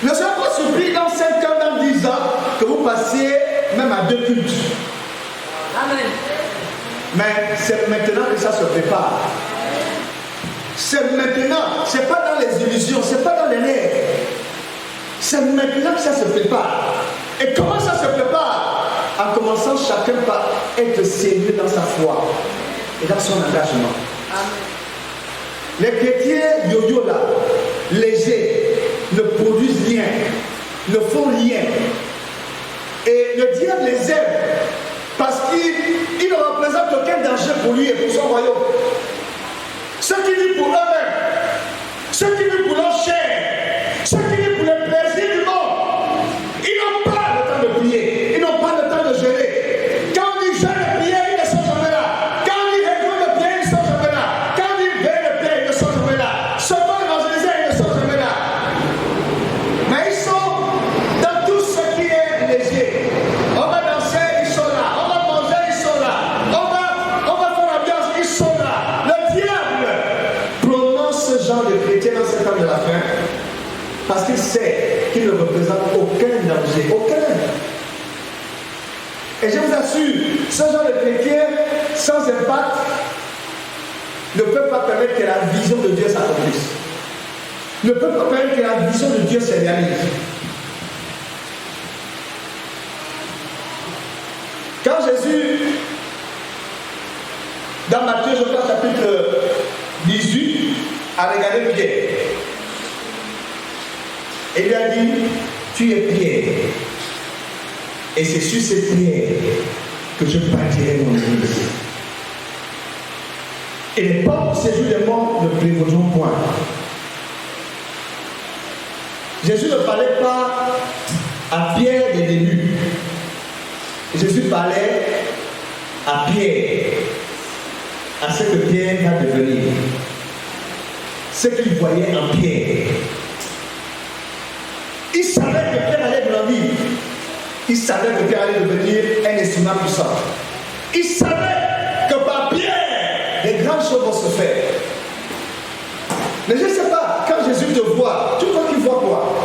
Ne soyez pas surpris dans 5 ans deux cultes. Amen. Mais c'est maintenant que ça se prépare. C'est maintenant, c'est pas dans les illusions, c'est pas dans les rêves. C'est maintenant que ça se prépare. Et comment ça se prépare? En commençant chacun par être sérieux dans sa foi et dans son engagement. Amen. Les chrétiens yo-yo là, légers, ne produisent rien, ne font rien. Et le diable les aime parce qu'il ne représente aucun danger pour lui et pour son royaume. Ceux qui vivent pour eux-mêmes, ceux qui vivent pour leur chair, ceux qui vivent pour le plaisir du monde, ils n'ont pas le temps de prier, ils n'ont pas le temps de jeûner. Quand on dit jeûne et prière, ils ne sont jamais là. Quand on dit réunion de prière, ils ne sont jamais là. Quand on dit veille de prière, ils ne sont jamais là. Seulement évangéliser, ils ne sont jamais là. Mais ils sont dans tout ce qui est léger. On va danser, ils sont là. On va manger, ils sont là. On va faire l'ambiance, ils sont là. Le diable prononce ce genre de chrétien dans ce temps de la fin parce qu'il sait qu'il ne représente aucun danger, aucun. Et je vous assure, ce genre de chrétien sans impact ne peut pas permettre que la vision de Dieu s'accomplisse. Ne peut pas permettre que la vision de Dieu se réalise. Quand Jésus, dans Matthieu, je crois, chapitre 18, a regardé Pierre, et lui a dit, tu es Pierre, et c'est sur cette pierre que je bâtirai mon église. Et les portes du séjour des morts ne prévaudront point. Jésus ne parlait pas à Pierre des débuts. Jésus parlait à Pierre, à ce que Pierre va devenir, ce qu'il voyait en Pierre. Il savait que Pierre allait grandir. Il savait que Pierre allait devenir un instrument puissant. Il savait que par Pierre, les grandes choses vont se faire. Mais je ne sais pas, quand Jésus te voit, tu crois qu'il voit quoi?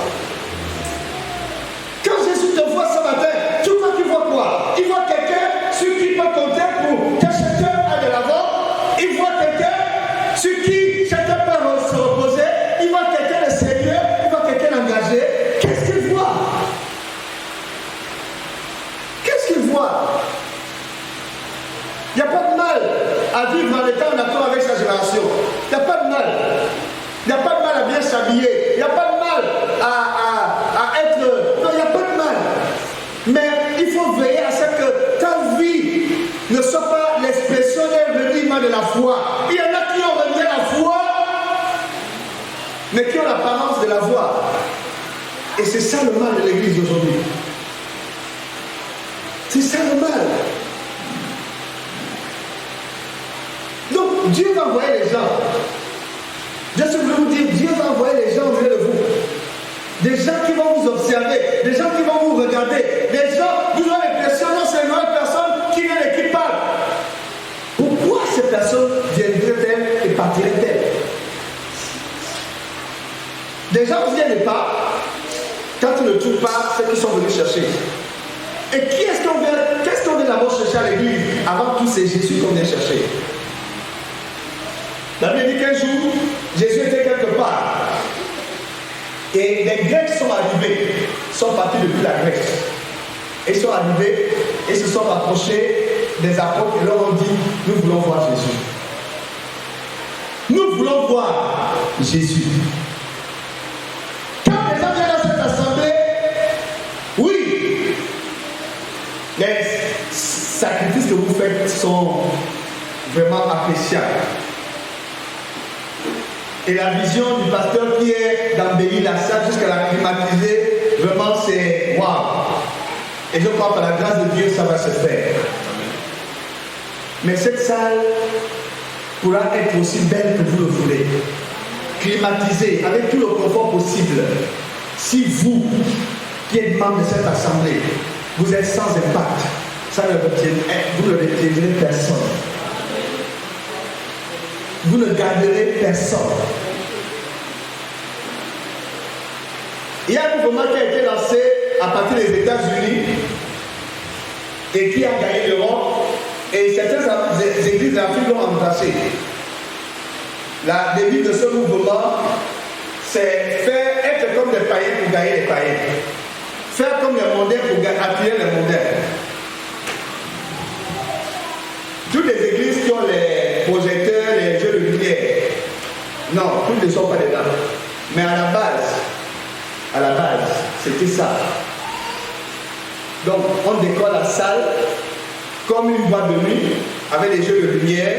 Quand Jésus te voit ce matin, tu crois qu'il voit quoi? Il voit quelqu'un sur qui il peut compter pour que chacun aille de l'avant. Il voit quelqu'un sur qui chacun peut se reposer. Il voit quelqu'un de sérieux. Il voit quelqu'un d'engagé. Qu'est-ce qu'il voit? Qu'est-ce qu'il voit? Il n'y a pas de mal à vivre en étant en accord avec sa génération. Il n'y a pas de mal. Il n'y a pas de mal à bien s'habiller. Il n'y a pas de mal à être... Non, il n'y a pas de mal. Mais il faut veiller à ce que ta vie ne soit pas l'expression d'un reniement de la foi. Il y en a qui ont renié la foi, mais qui ont l'apparence de la foi. Et c'est ça le mal de l'église aujourd'hui. C'est ça le mal. Donc, Dieu va envoyer les gens. Je voulais vous dire, Dieu va envoyer les gens au milieu de vous. Des gens qui vont vous observer, des gens qui vont vous regarder, des gens, vous aurez l'impression, non, c'est une autre personne qui vient et qui parle. Pourquoi ces personnes viendraient-elles et partiraient-elles? Des gens ne viennent pas quand ils ne trouvent pas ceux qui sont venus chercher. Et qu'est-ce qu'on vient d'abord chercher à l'église? Avant tout, c'est Jésus qu'on vient chercher. La Bible dit qu'un jour, Jésus était quelque part. Et les Grecs sont arrivés, sont partis depuis la Grèce. Ils sont arrivés et se sont rapprochés des apôtres et leur ont dit, nous voulons voir Jésus. Nous voulons voir Jésus. Quand les gens viennent à cette assemblée, oui, les sacrifices que vous faites sont vraiment appréciables. Et la vision du pasteur qui est d'embellir la salle jusqu'à la climatiser, vraiment c'est waouh. Et je crois que par la grâce de Dieu, ça va se faire. Mais cette salle pourra être aussi belle que vous le voulez. Climatisée, avec tout le confort possible. Si vous, qui êtes membre de cette assemblée, vous êtes sans impact, ça ne vous ne retiendrez personne. Vous ne garderez personne. Il y a un mouvement qui a été lancé à partir des États-Unis et qui a gagné l'Europe. Et certaines églises d'Afrique l'ont remplacé. La devise de ce mouvement, c'est faire être comme des païens pour gagner les païens. Faire comme les mondains pour attirer les mondains. Toutes les églises qui ont les projecteurs, les jeux de lumière, non, toutes ne sont pas dedans. Mais à la base, c'était ça. Donc, on décore la salle comme une boîte de nuit, avec des jeux de lumière,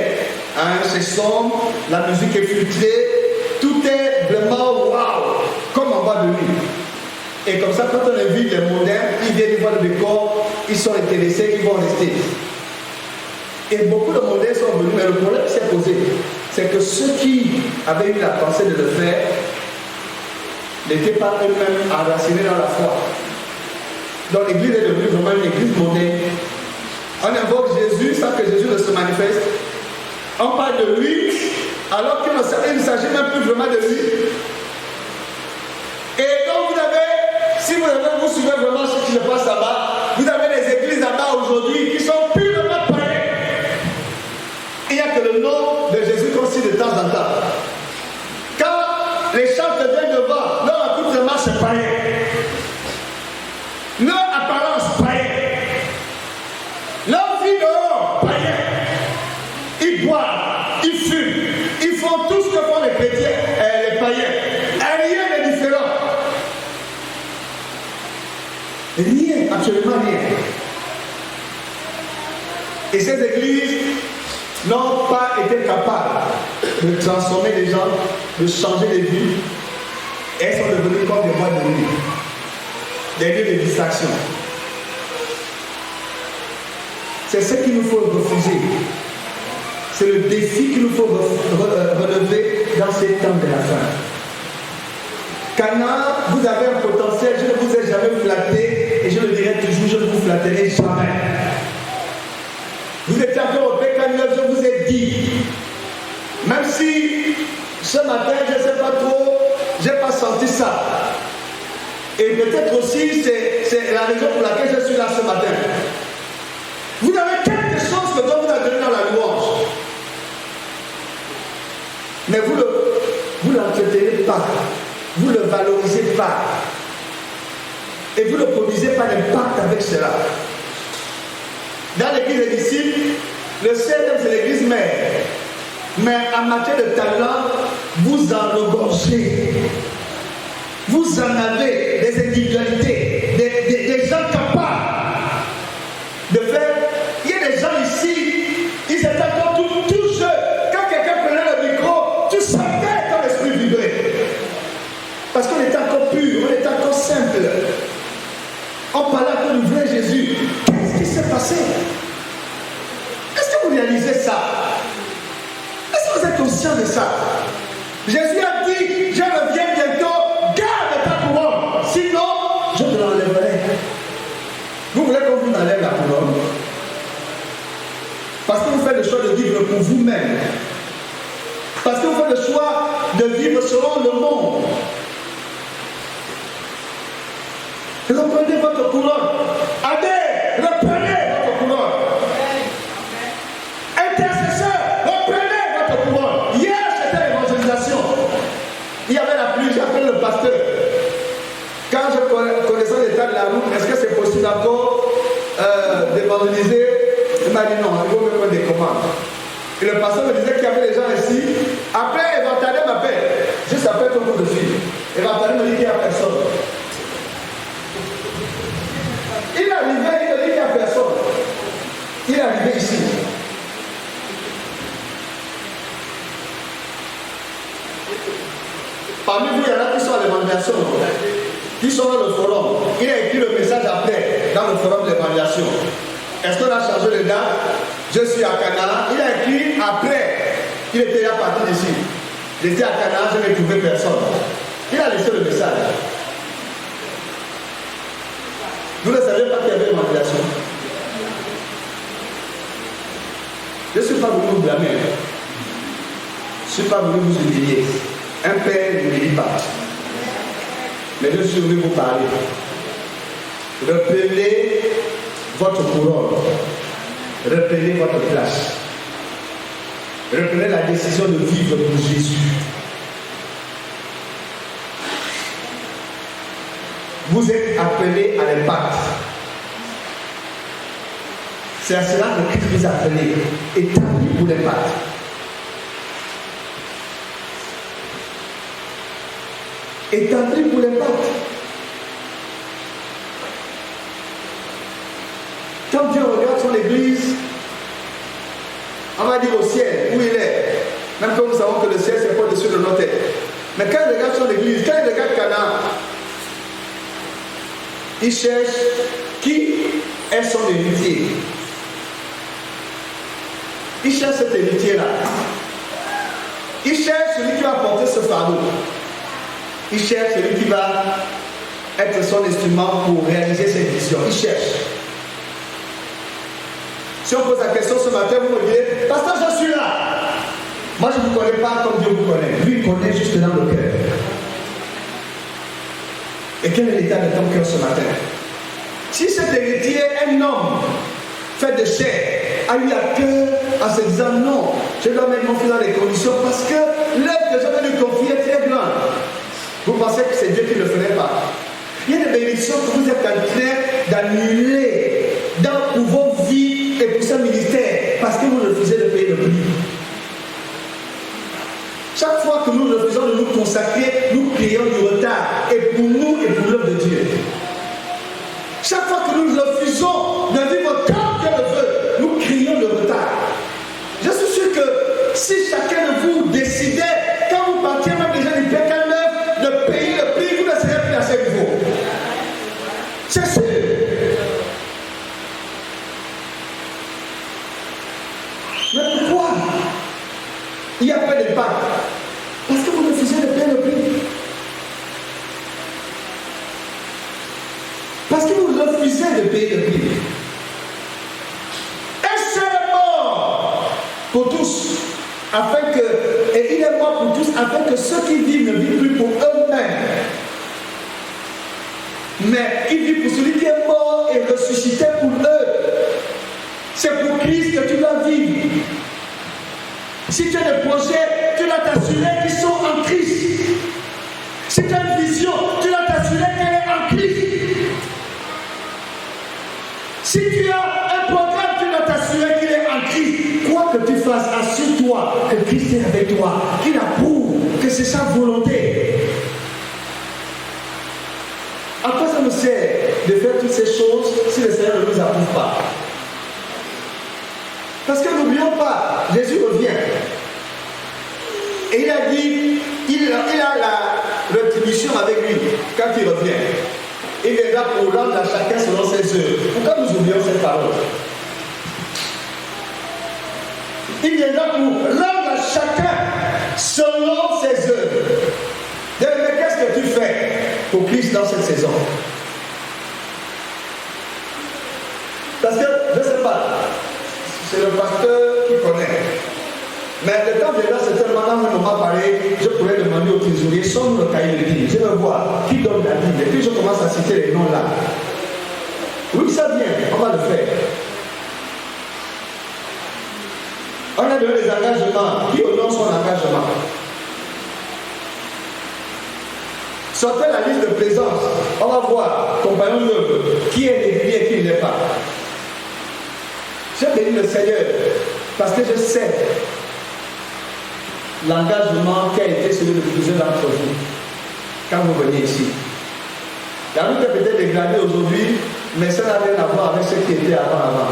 hein, c'est sombre, la musique est filtrée, tout est vraiment waouh, comme en boîte de nuit. Et comme ça, quand on invite les mondains, ils viennent voir le décor, ils sont intéressés, ils vont rester. Et beaucoup de mondains sont venus, mais le problème qui s'est posé, c'est que ceux qui avaient eu la pensée de le faire n'étaient pas eux-mêmes enracinés dans la foi. Donc l'église est devenue vraiment une église mondaine. On invoque Jésus sans que Jésus ne se manifeste. On parle de lui alors qu'il ne s'agit même plus vraiment de lui. Et donc si vous suivez vraiment ce qui se passe là-bas, vous avez des églises là-bas aujourd'hui qui sont purement païennes. Il n'y a que le nom de Jésus qu'on cite de temps en temps. Quand les chantres viennent devant, leur accoutrement c'est païen. Leur apparence païenne. Leur vie dehors, païen. Ils boivent, ils fument, ils font tout ce que font les chrétiens, les païens. Et rien n'est différent. Rien, absolument rien. Et ces églises n'ont pas été capables de transformer les gens, de changer les vies. Elles sont devenues comme des boîtes de nuit, des lieux de distraction. C'est ce qu'il nous faut refuser. C'est le défi qu'il nous faut relever dans ces temps de la fin. Cana, vous avez un potentiel, je ne vous ai jamais flatté et je le dirai toujours, je ne vous flatterai jamais. Vous étiez encore au pécaniel, je vous ai dit, même si ce matin, je ne sais pas trop, je n'ai pas senti ça. Et peut-être aussi, c'est la raison pour laquelle je suis là ce matin. Vous avez quelque chose que Dieu vous a donné dans la louange. Mais vous ne l'entretenez pas. Vous ne le valorisez pas. Et vous ne produisez pas d'impact avec cela. Dans l'église des disciples, le septième c'est l'église mère. Mais en matière de talent, vous en regorgez. Vous en avez des individualités, des gens capables de faire. Il y a des gens ici, ils étaient encore tout jeunes. Quand quelqu'un prenait le micro, tu sentais ton esprit vibrer. Parce qu'on était encore pur, on était encore simple. On parlait encore du vrai Jésus. Qu'est-ce qui s'est passé? Est-ce que vous réalisez ça? Est-ce que vous êtes conscient de ça? Jésus a dit, je reviens bientôt, garde ta couronne, sinon je te l'enlèverai. Vous voulez qu'on vous enlève la couronne? Parce que vous faites le choix de vivre pour vous-même. Parce que vous faites le choix de vivre selon le monde. Reprenez votre couronne. Allez, reprenez votre couronne. Intercesseur, reprenez votre couronne. Hier, c'était l'évangélisation. Il y avait la pluie, j'ai appelé le pasteur. Quand je connaissais l'état de la route, est-ce que c'est possible encore d'évangéliser? Il m'a dit non, il faut me prendre des commandes. Et le pasteur me disait qu'il y avait des gens ici. Après, Évantadé m'appelle. Juste après ton coup de fil. Évantadé me dit qu'il n'y a personne. Il est arrivé, il me dit qu'il n'y a personne. Il est arrivé ici. Parmi vous, il y en a qui sont à l'évangélisation, qui sont dans le forum. Il a écrit le message après, dans le forum de l'évangélisation. Est-ce qu'on a changé de date? Je suis à Cana. Il a écrit après. Il était déjà parti d'ici. J'étais à Cana, je n'ai trouvé personne. Il a laissé le message. Vous ne saviez pas qu'il y avait une évangélisation. Je ne suis pas venu vous blâmer. Je ne suis pas venu vous humilier. Un père ne me dit pas. Mais je suis venu vous parler. Reprenez votre couronne. Reprenez votre place. Reprenez la décision de vivre pour Jésus. Vous êtes appelés à l'impact. C'est à cela que Christ vous a appelé. Établi pour l'impact. Établi pour l'impact. Quand Dieu regarde son église, on va dire au ciel où il est. Même comme nous savons que le ciel c'est pas au-dessus de nos têtes. Mais quand il regarde son église, quand il regarde Canaan, il cherche qui est son héritier. Il cherche cet héritier-là. Il cherche celui qui va porter ce fardeau. Il cherche celui qui va être son instrument pour réaliser cette vision. Il cherche. Si on pose la question ce matin, vous me direz, pasteur, je suis là. Moi, je ne vous connais pas comme Dieu vous connaît. Lui, il connaît juste dans le cœur. Et quel est l'état de ton cœur ce matin? Si cet héritier est un homme fait de chair, a eu à cœur en se disant non, je dois mettre mon fils dans les conditions parce que l'œuvre que je vais lui confier est très grande. Vous pensez que c'est Dieu qui ne le ferait pas? Il y a des bénédictions que vous êtes en train d'annuler pour vos vies et pour ce ministère parce que vous refusez de payer le prix. Chaque fois que nous refusons de nous consacrer, nous créons du retard et pour nous et pour l'œuvre de Dieu. Chaque fois que nous refusons de vivre comme Dieu le veut, nous créons le retard. Je suis sûr que si chacun de vous décidait, quand vous partiez même déjà du Pékin neuf, de payer le prix, vous ne serez plus à ce niveau. C'est sûr. Mais pourquoi il n'y a pas d'impact? Parce que vous refusez de payer le prix. Parce que vous refusez de payer le prix. Et c'est mort pour tous, afin que, et il est mort pour tous, afin que ceux qui vivent ne vivent plus pour eux-mêmes, mais ils vivent pour celui qui est mort et ressuscité pour eux. C'est pour Christ que tu dois vivre. Si tu as des projets, tu dois t'assurer qu'ils sont en Christ. Si tu as une vision, tu dois t'assurer qu'elle est en Christ. Si tu as un programme, tu dois t'assurer qu'il est en Christ. Quoi que tu fasses, assure-toi que Christ est avec toi, qu'il approuve, que c'est sa volonté. À quoi ça nous sert de faire toutes ces choses si le Seigneur ne nous approuve pas? Parce que n'oublions pas, Jésus revient. Et il a dit, il a la rétribution avec lui quand il revient. Il viendra pour rendre à chacun selon ses œuvres. Pourquoi nous oublions cette parole? Il viendra pour rendre à chacun selon ses œuvres. Mais qu'est-ce que tu fais pour Christ dans cette saison? Parce que, je ne sais pas, c'est le pasteur qui connaît. Mais le temps viendra, c'est tellement dans un moment pareil, je pourrais demander au trésorier, sonne le cahier de Bible, je vais voir qui donne la Bible. Et puis je commence à citer les noms là. Oui, ça vient, on va le faire. On a donné des engagements. Qui honore son engagement? Sortez la liste de présence. On va voir, compagnon d'œuvre, qui est régulier et qui ne l'est pas. J'ai béni le Seigneur parce que je sais l'engagement qui a été celui de plusieurs d'entre vous quand vous venez ici. La route est peut-être dégradée aujourd'hui, mais ça n'a rien à voir avec ce qui était avant.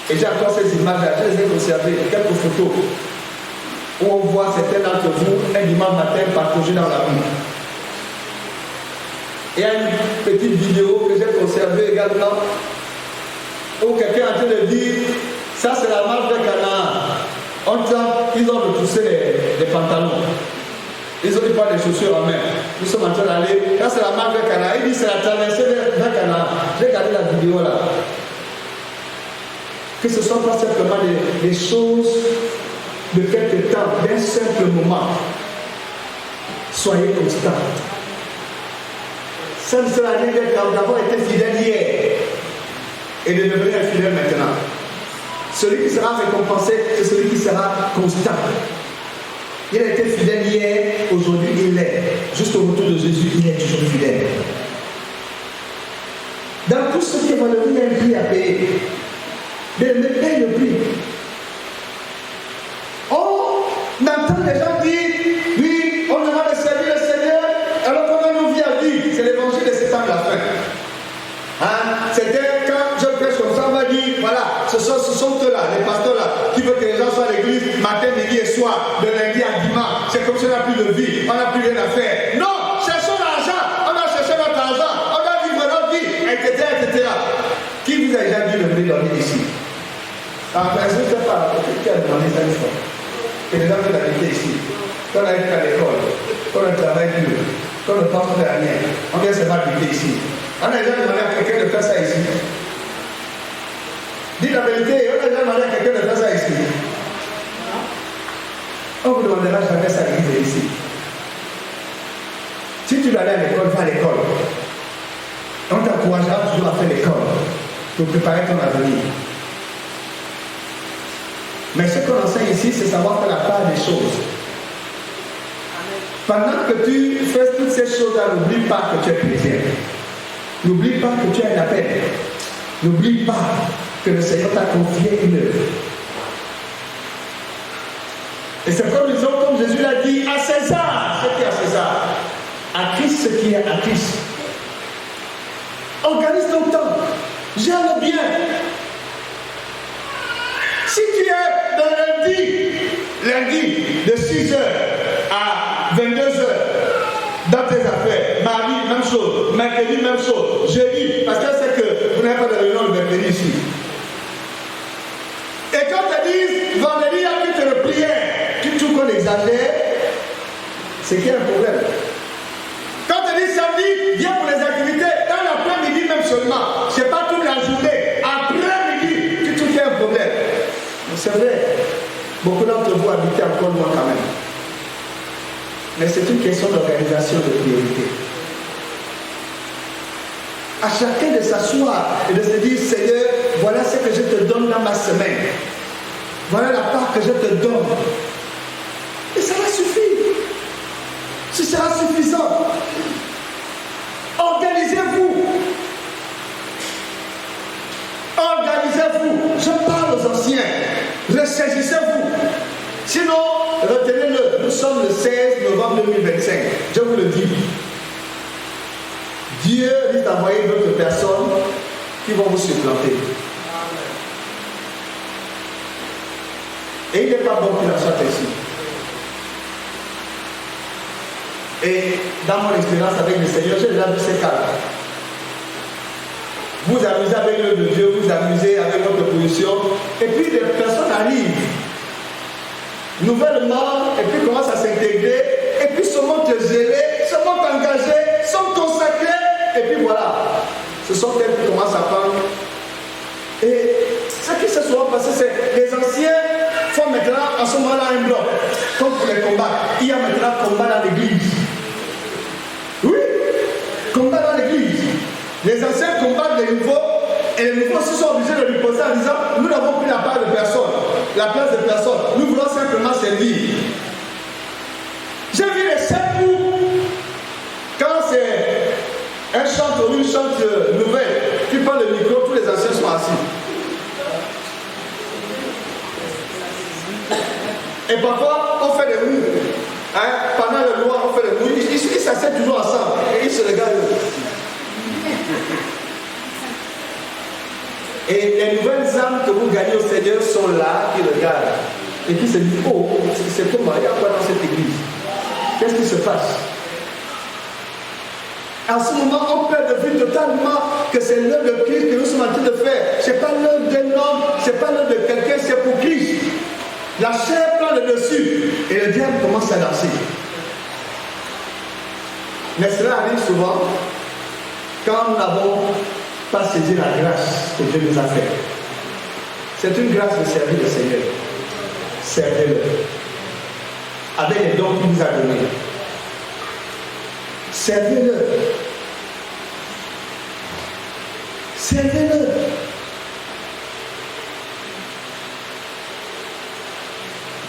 Et j'ai encore ces images-là, je les ai conservées, quelques photos, où on voit certains d'entre vous un dimanche matin partager dans la rue. Il y a une petite vidéo que j'ai conservée également, où quelqu'un est en train de dire, ça c'est la marche de Canaan. Ils ont repoussé les pantalons. Ils ont dit pas les chaussures en main. Nous sommes en train d'aller. Là c'est la marche de Canaan. Il dit c'est la traversée de Canaan. J'ai regardé la vidéo là. Que ce ne soit pas simplement des choses de quelque temps, d'un simple moment. Soyez constants. Ça ne sert à rien d'avoir été fidèle hier et de devenir fidèle maintenant. Celui qui sera récompensé, c'est celui qui sera constant. Il a été fidèle hier, aujourd'hui il l'est. Jusqu'au retour de Jésus, il est toujours fidèle. Dans tout ce qui est valeureux, il y a un prix à payer. Mais paye le prix. On entend les gens dire, oui, on demande de servir le Seigneur, alors qu'on a nos vies à vivre. C'est l'évangile de ces temps de la fin. C'était quand je prêche comme ça, on va dire, voilà, ce sont eux-là, les pasteurs-là, qui veulent que les gens soient à l'église matin, midi et soir, de lundi à dimanche. C'est comme si on n'a plus de vie, on n'a plus rien à faire. Non, cherchons l'argent, on va chercher notre argent, on va vivre notre vie, etc., etc. Qui vous a déjà dit de venir dormir ici? Enfin, je ne sais pas, qui a demandé ça une fois? Que les gens veulent habiter ici, qu'on n'arrive pas à l'école, qu'on ne travaille plus, qu'on ne pense plus à rien, on vient seulement habiter ici. On a déjà demandé à quelqu'un de faire ça ici. Dis la vérité, on a déjà demandé à quelqu'un de faire ça ici. On vous demandera jamais ça à l'église ici. Si tu dois aller à l'école, va à l'école. On t'encouragera toujours à faire l'école pour préparer ton avenir. Mais ce qu'on enseigne ici, c'est savoir faire la part des choses. Pendant que tu fais toutes ces choses-là, n'oublie pas que tu es chrétien. N'oublie pas que tu as un appel. N'oublie pas que le Seigneur t'a confié une œuvre. Et c'est comme nous autres, comme Jésus l'a dit, à César, ce qui est à César. À Christ, ce qui est à Christ. Organise ton temps. Gère le bien. Si tu es de lundi de 6h à 22h, dans tes affaires, mardi, même chose, mercredi, même chose, jeudi, parce que c'est que vous n'avez pas de réunion le mercredi ici. Et quand tu dis, vendredi, il y a plus de prière, tu trouves qu'on exagère, c'est qu'il y a un problème. Quand tu dis samedi, viens pour les activités, dans l'après-midi même seulement, c'est pas toute la journée, après-midi, tu trouves qu'il y a un problème. C'est vrai, beaucoup d'entre vous habitez encore loin quand même. Mais c'est une question d'organisation de priorité. À chacun de s'asseoir et de se dire, Seigneur, voilà ce que je te donne dans ma semaine. Voilà la part que je te donne. Et ça va suffire. Ce sera suffisant. Organisez-vous. Organisez-vous. Je parle aux anciens. Ressaisissez-vous. Sinon, retenez-le, nous sommes le 16 novembre 2025. Je vous le dis. Dieu risque d'envoyer d'autres personnes qui vont vous supplanter. Et il n'est pas bon qu'il en soit ainsi. Et dans mon expérience avec le Seigneur, j'ai déjà vu ces cas-là. Vous amusez avec l'œuvre de Dieu, vous amusez avec votre position, et puis des personnes arrivent nouvellement, et puis commencent à s'intégrer, et puis se montrent zélés, se montrent engagés, sont consacrés, et puis voilà, ce sont elles qui commencent à prendre. Et ce qui se soit passé, c'est que les anciens font maintenant en ce moment-là un bloc, comme pour les combats. Il y a maintenant combat dans l'église. Oui, combat dans l'église. Les anciens combattent les nouveaux, et les nouveaux se sont obligés de lui poser en disant, nous n'avons plus la part de personne, la place de personne, nous voulons simplement servir. J'ai vu les 7 coups, quand c'est un chante ou une chante nouvelle, qui prend le micro, tous les anciens sont assis. Et parfois, on fait des mous. Pendant le loin, on fait des mous. Ils s'asseyent toujours ensemble, et ils se regardent. Et les nouvelles âmes que vous gagnez au Seigneur sont là, qui regardent. Et qui se disent, oh, c'est comment, il y a quoi dans cette église? Qu'est-ce qui se passe? En ce moment, on perd de vue totalement que c'est l'œuvre de Christ que nous sommes en train de faire. Ce n'est pas l'œuvre d'un homme, ce n'est pas l'œuvre de quelqu'un, c'est pour Christ. La chair prend le dessus et le diable commence à danser. Mais cela arrive souvent quand nous n'avons pas saisi la grâce que Dieu nous a faite. C'est une grâce de servir le Seigneur. Servez-le. Avec les dons qu'il nous a donnés. Servez-le. Servez-le.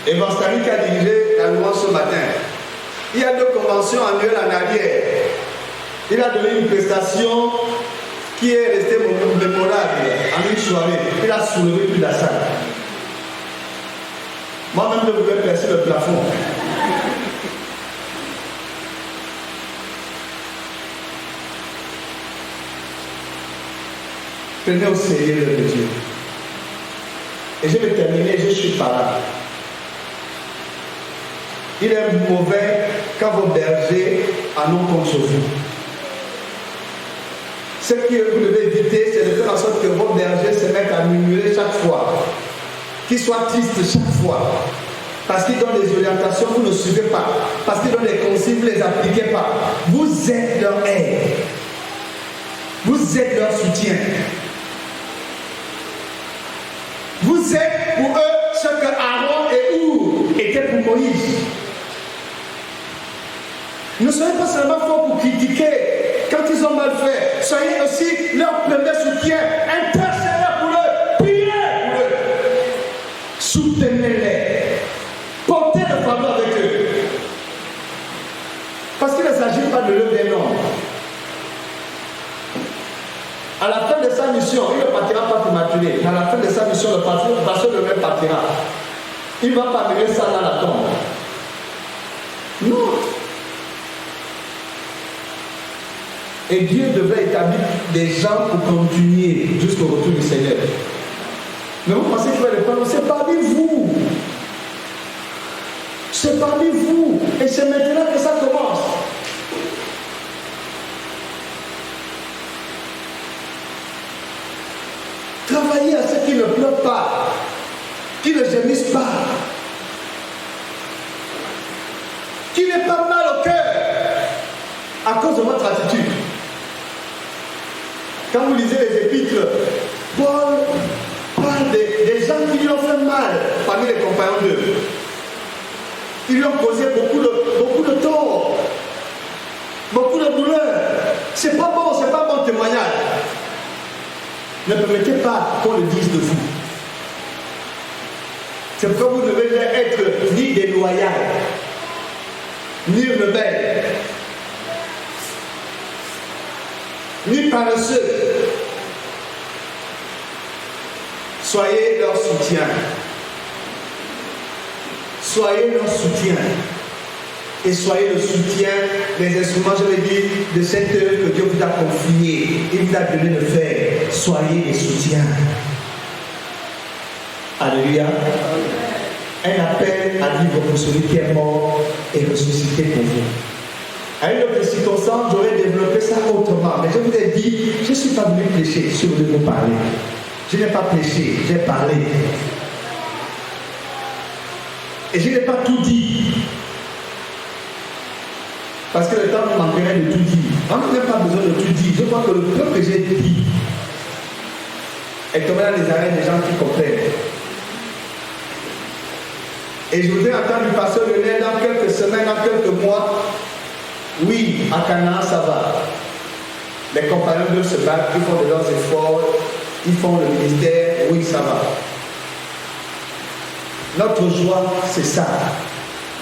Évangélique a dirigé la louange ce matin. Il y a 2 conventions annuelles en arrière. Il a donné une prestation qui est restée mémorable en une soirée. Il a soulevé toute la salle. Moi-même, je voulais percer le plafond. Prenez au sérieux l'œuvre de Dieu. Et je vais terminer, je suis par là. Il est mauvais quand vos bergers en ont contre vous. Ce que vous devez éviter, c'est de faire en sorte que vos bergers se mettent à murmurer chaque fois. Qu'ils soient tristes chaque fois. Parce qu'ils donnent des orientations, vous ne suivez pas. Parce qu'ils donnent des consignes, vous ne les appliquez pas. Vous êtes leur aide. Vous êtes leur soutien. Vous êtes pour eux ce que Aaron et Our étaient pour Moïse. Ne soyez pas seulement forts pour critiquer quand ils ont mal fait. Soyez aussi leur premier soutien. Intercédez pour eux. Priez pour eux. Soutenez-les. Portez le fardeau avec eux. Parce qu'il ne s'agit pas de lever un homme. À la fin de sa mission, il ne partira pas prématuré. À la fin de sa mission, le pasteur lui-même partira. Il ne va pas mener ça dans la tombe. Non. Et Dieu devait établir des gens pour continuer jusqu'au retour du Seigneur. Mais vous pensez qu'il va les prendre? C'est parmi vous. C'est parmi vous. Et c'est maintenant que ça commence. Travaillez à ceux qui ne pleurent pas, qui ne gémissent pas, qui n'aient pas mal au cœur à cause de votre attitude. Quand vous lisez les épîtres, Paul parle des gens qui lui ont fait mal parmi les compagnons d'eux. Ils lui ont causé beaucoup de tort, beaucoup de douleur. C'est pas bon témoignage. Ne permettez pas qu'on le dise de vous. C'est pourquoi vous ne devez être ni déloyal, ni rebelle, ni paresseux. Soyez leur soutien. Soyez leur soutien. Et soyez le soutien des instruments, je vais dire, de cette œuvre que Dieu vous a confiée. Il vous a donné de faire. Soyez les soutiens. Alléluia. Un appel à vivre pour celui qui est mort et ressuscité pour vous. À une autre circonstance, j'aurais développé ça autrement. Mais je vous ai dit, je ne suis pas venu prêcher sur le vous parler. Je n'ai pas prêché, j'ai parlé. Et je n'ai pas tout dit. Parce que le temps nous manquerait de tout dire. On n'a même pas besoin de tout dire. Je crois que le peu que j'ai dit est tombé dans les arrêts des gens qui comprennent. Et je voudrais entendre du pasteur Lionel dans quelques semaines, dans quelques mois. Oui, à Canaan, ça va. Les compagnons d'eux se battent, ils font de leurs efforts, ils font le ministère, oui, ça va. Notre joie, c'est ça.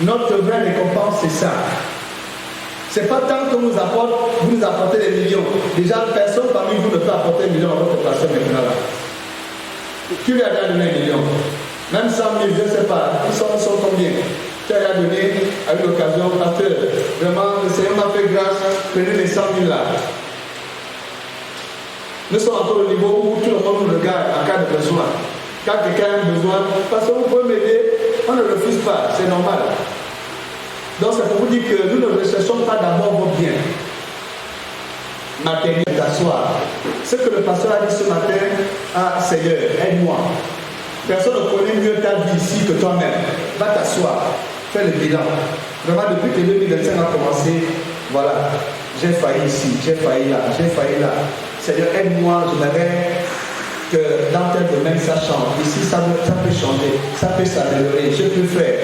Notre vraie récompense, c'est ça. C'est pas tant que vous nous apportez des millions. Déjà, personne parmi vous ne peut apporter 1 million à votre pasteur maintenant là. Qui lui a donné 1 million? Même 100 000, je ne sais pas. Ils sont combien? Tu as donné à une occasion, pasteur. Vraiment, le Seigneur m'a fait grâce. Prenez les 100 000 là. Nous sommes encore au niveau où tout le monde nous regarde en cas de besoin. Quand quelqu'un a besoin, parce que vous pouvez m'aider, on ne refuse pas, c'est normal. Donc c'est pour vous dire que nous ne recherchons pas d'abord vos biens matériels d'asseoir. Ce que le pasteur a dit ce matin, ah Seigneur, aide-moi. Personne ne connaît mieux ta vie ici que toi-même. Va t'asseoir, fais le bilan. Vraiment, depuis que 2025 a commencé, voilà, j'ai failli ici, j'ai failli là, j'ai failli là. Seigneur, aide-moi, je m'aimerais que dans tel domaine ça change. Ici, ça peut changer, ça peut s'améliorer, je peux faire.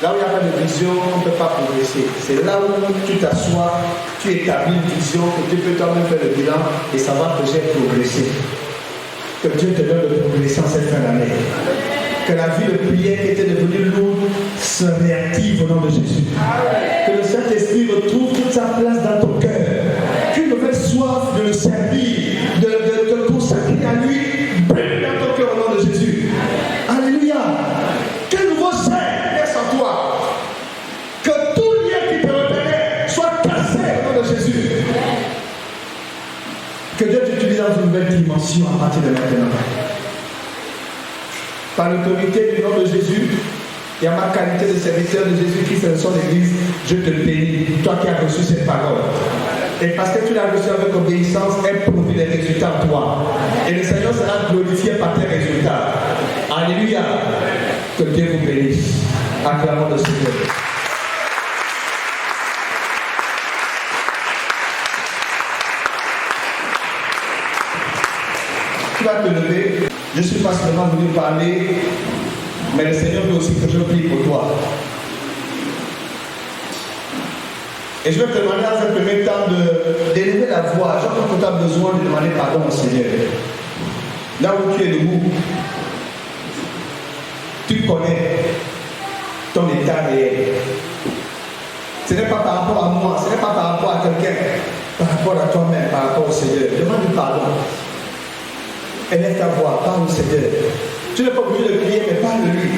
Là où il n'y a pas de vision, on ne peut pas progresser. C'est là où tu t'assois, tu établis une vision, que tu peux toi-même faire le bilan et savoir que j'ai progressé. Que Dieu te donne de progresser en cette fin d'année. Que la vie de prière qui était devenue lourde se réactive au nom de Jésus. Que le Saint-Esprit retrouve toute sa place dans ton cœur. Qu'une nouvelle soif de le servir, de te consacrer à lui, brille dans ton cœur au nom de Jésus. Alléluia. Quel nouveau zèle laisse en toi. Que tout lien qui te retenait soit cassé au nom de Jésus. Que Dieu t'utilise dans une nouvelle dimension à partir de maintenant. Par l'autorité du nom de Jésus et à ma qualité de serviteur de Jésus-Christ et de son Église, je te bénis, toi qui as reçu cette parole. Et parce que tu l'as reçu avec obéissance, elle produit des résultats en toi. Et le Seigneur sera glorifié par tes résultats. Alléluia. Que Dieu vous bénisse. Acclamons le Seigneur. Tu vas te lever. Je ne suis pas seulement venu parler, mais le Seigneur veut aussi que je prie pour toi. Et je vais te demander dans un premier temps d'élever la voix. Je crois que tu as besoin de demander pardon au Seigneur. Là où tu es debout, tu connais ton état réel. Ce n'est pas par rapport à moi, ce n'est pas par rapport à quelqu'un, par rapport à toi-même, par rapport au Seigneur. Demande pardon. Élève ta voix, parle au Seigneur. Tu n'es pas obligé de prier, mais parle de lui.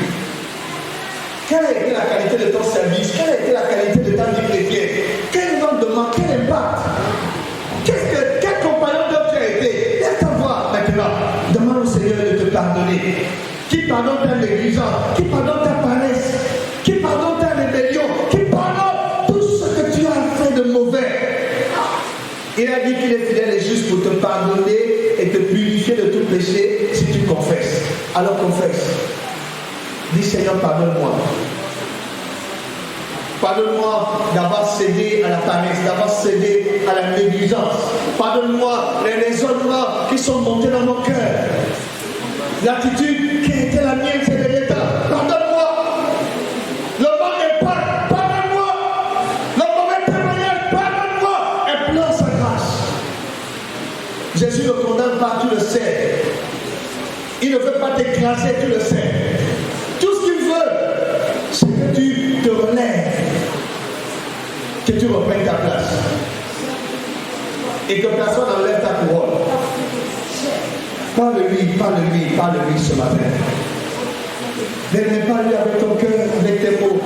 Quelle a été la qualité de ton service? Quelle a été la qualité de ta vie chrétienne? Quel rendement, quel impact? Quel compagnon d'homme tu as été? Lève ta voix maintenant. Demande au Seigneur de te pardonner. Qui pardonne ta négligence? Qui pardonne ta paresse? Qui pardonne ta rébellion? Qui pardonne tout ce que tu as fait de mauvais? Il a dit qu'il est fidèle et juste pour te pardonner et te purifier de tout péché si tu confesses. Alors confesse. Dis Seigneur, pardonne-moi. Pardonne-moi d'avoir cédé à la paresse, d'avoir cédé à la négligence. Pardonne-moi les raisonnements qui sont montés dans mon cœur. L'attitude qui était la mienne ces derniers temps. Pardonne-moi. Le manque d'impact, pardonne-moi. Le mauvais témoignage, pardonne-moi. Et pleure sa grâce. Jésus ne condamne pas, tu le sais. Il ne veut pas t'écraser, tu le sais. Tout ce qu'il veut, c'est que tu te relèves, que tu reprennes ta place. Et que personne n'enlève ta couronne. Parle-lui, parle-lui, parle-lui ce matin. Parle-lui avec ton cœur, avec tes mots.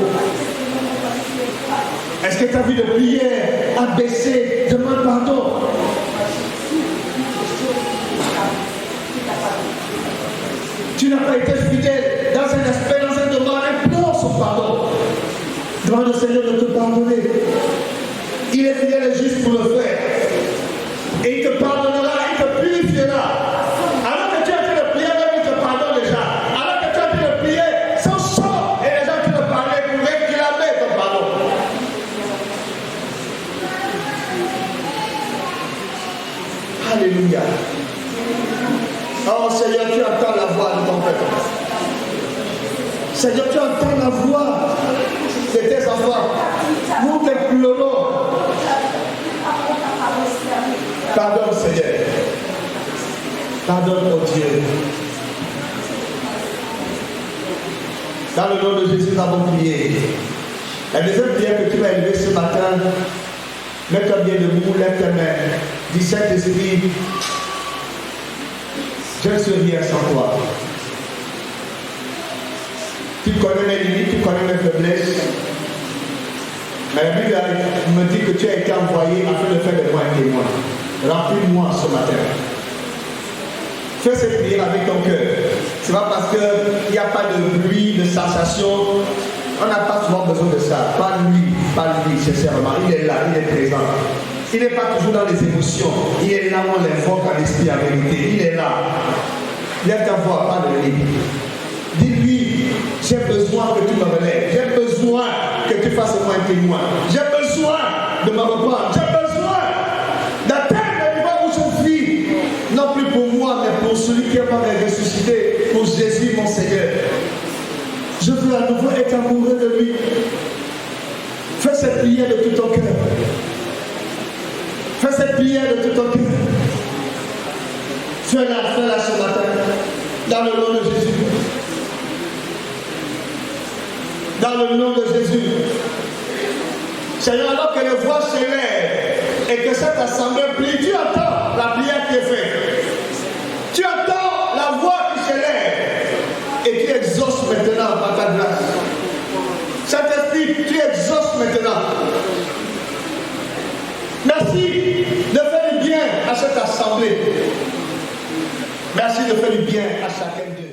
Est-ce que ta vie de prière a baissé? Demande pardon. Tu n'as pas été fidèle dans un aspect, dans un domaine, implore son pardon. Demande au Seigneur de te pardonner. Il est fidèle et juste pour le faire. Et il te pardonnera, il te purifiera. Alors que tu es en train de prier, il te pardonne déjà. Alors que tu es en train de prier, sans son, et les gens qui te parlaient pour réclamer ton pardon. Alléluia. Oh Seigneur, tu entends la voix de ton peuple. Seigneur, tu entends la voix de tes enfants. Nous t'implorons. Pardonne Seigneur. Pardonne oh Dieu. Dans le nom de Jésus, nous avons prié. La deuxième prière que tu vas élever ce matin, mets-toi bien debout, lève tes mains. Dis Saint-Esprit, je ne suis rien sans toi. Tu connais mes limites, tu connais mes faiblesses. Mais la Bible me dit que tu as été envoyé afin de faire de moi un témoin. Remplis-moi ce matin. Fais cette prière avec ton cœur. Ce n'est pas parce qu'il n'y a pas de bruit, de sensation. On n'a pas souvent besoin de ça. Parle-lui, sincèrement. Il est là, il est présent. Il n'est pas toujours dans les émotions. Il est là où on l'invoque en esprit, en vérité. Il est là. Lève ta voix, parle-lui. Dis-lui, j'ai besoin que tu me relèves. J'ai besoin que tu fasses moi un témoin. J'ai besoin de me reprendre. J'ai besoin d'atteindre le niveau où je vis. Non plus pour moi, mais pour celui qui est mort et ressuscité. Pour Jésus, mon Seigneur. Je veux à nouveau être amoureux de lui. Fais cette prière de tout ton cœur. Fais cette prière de tout ton cœur. Fais-la ce matin. Dans le nom de Jésus. Dans le nom de Jésus. Seigneur, alors que les voix s'élèvent et que cette assemblée prie, tu entends la prière qui est faite. Tu entends la voix qui s'élève et tu exauces maintenant par ta grâce. Saint-Esprit, tu exauces maintenant. Merci de faire du bien à cette assemblée. Merci de faire du bien à chacun d'eux.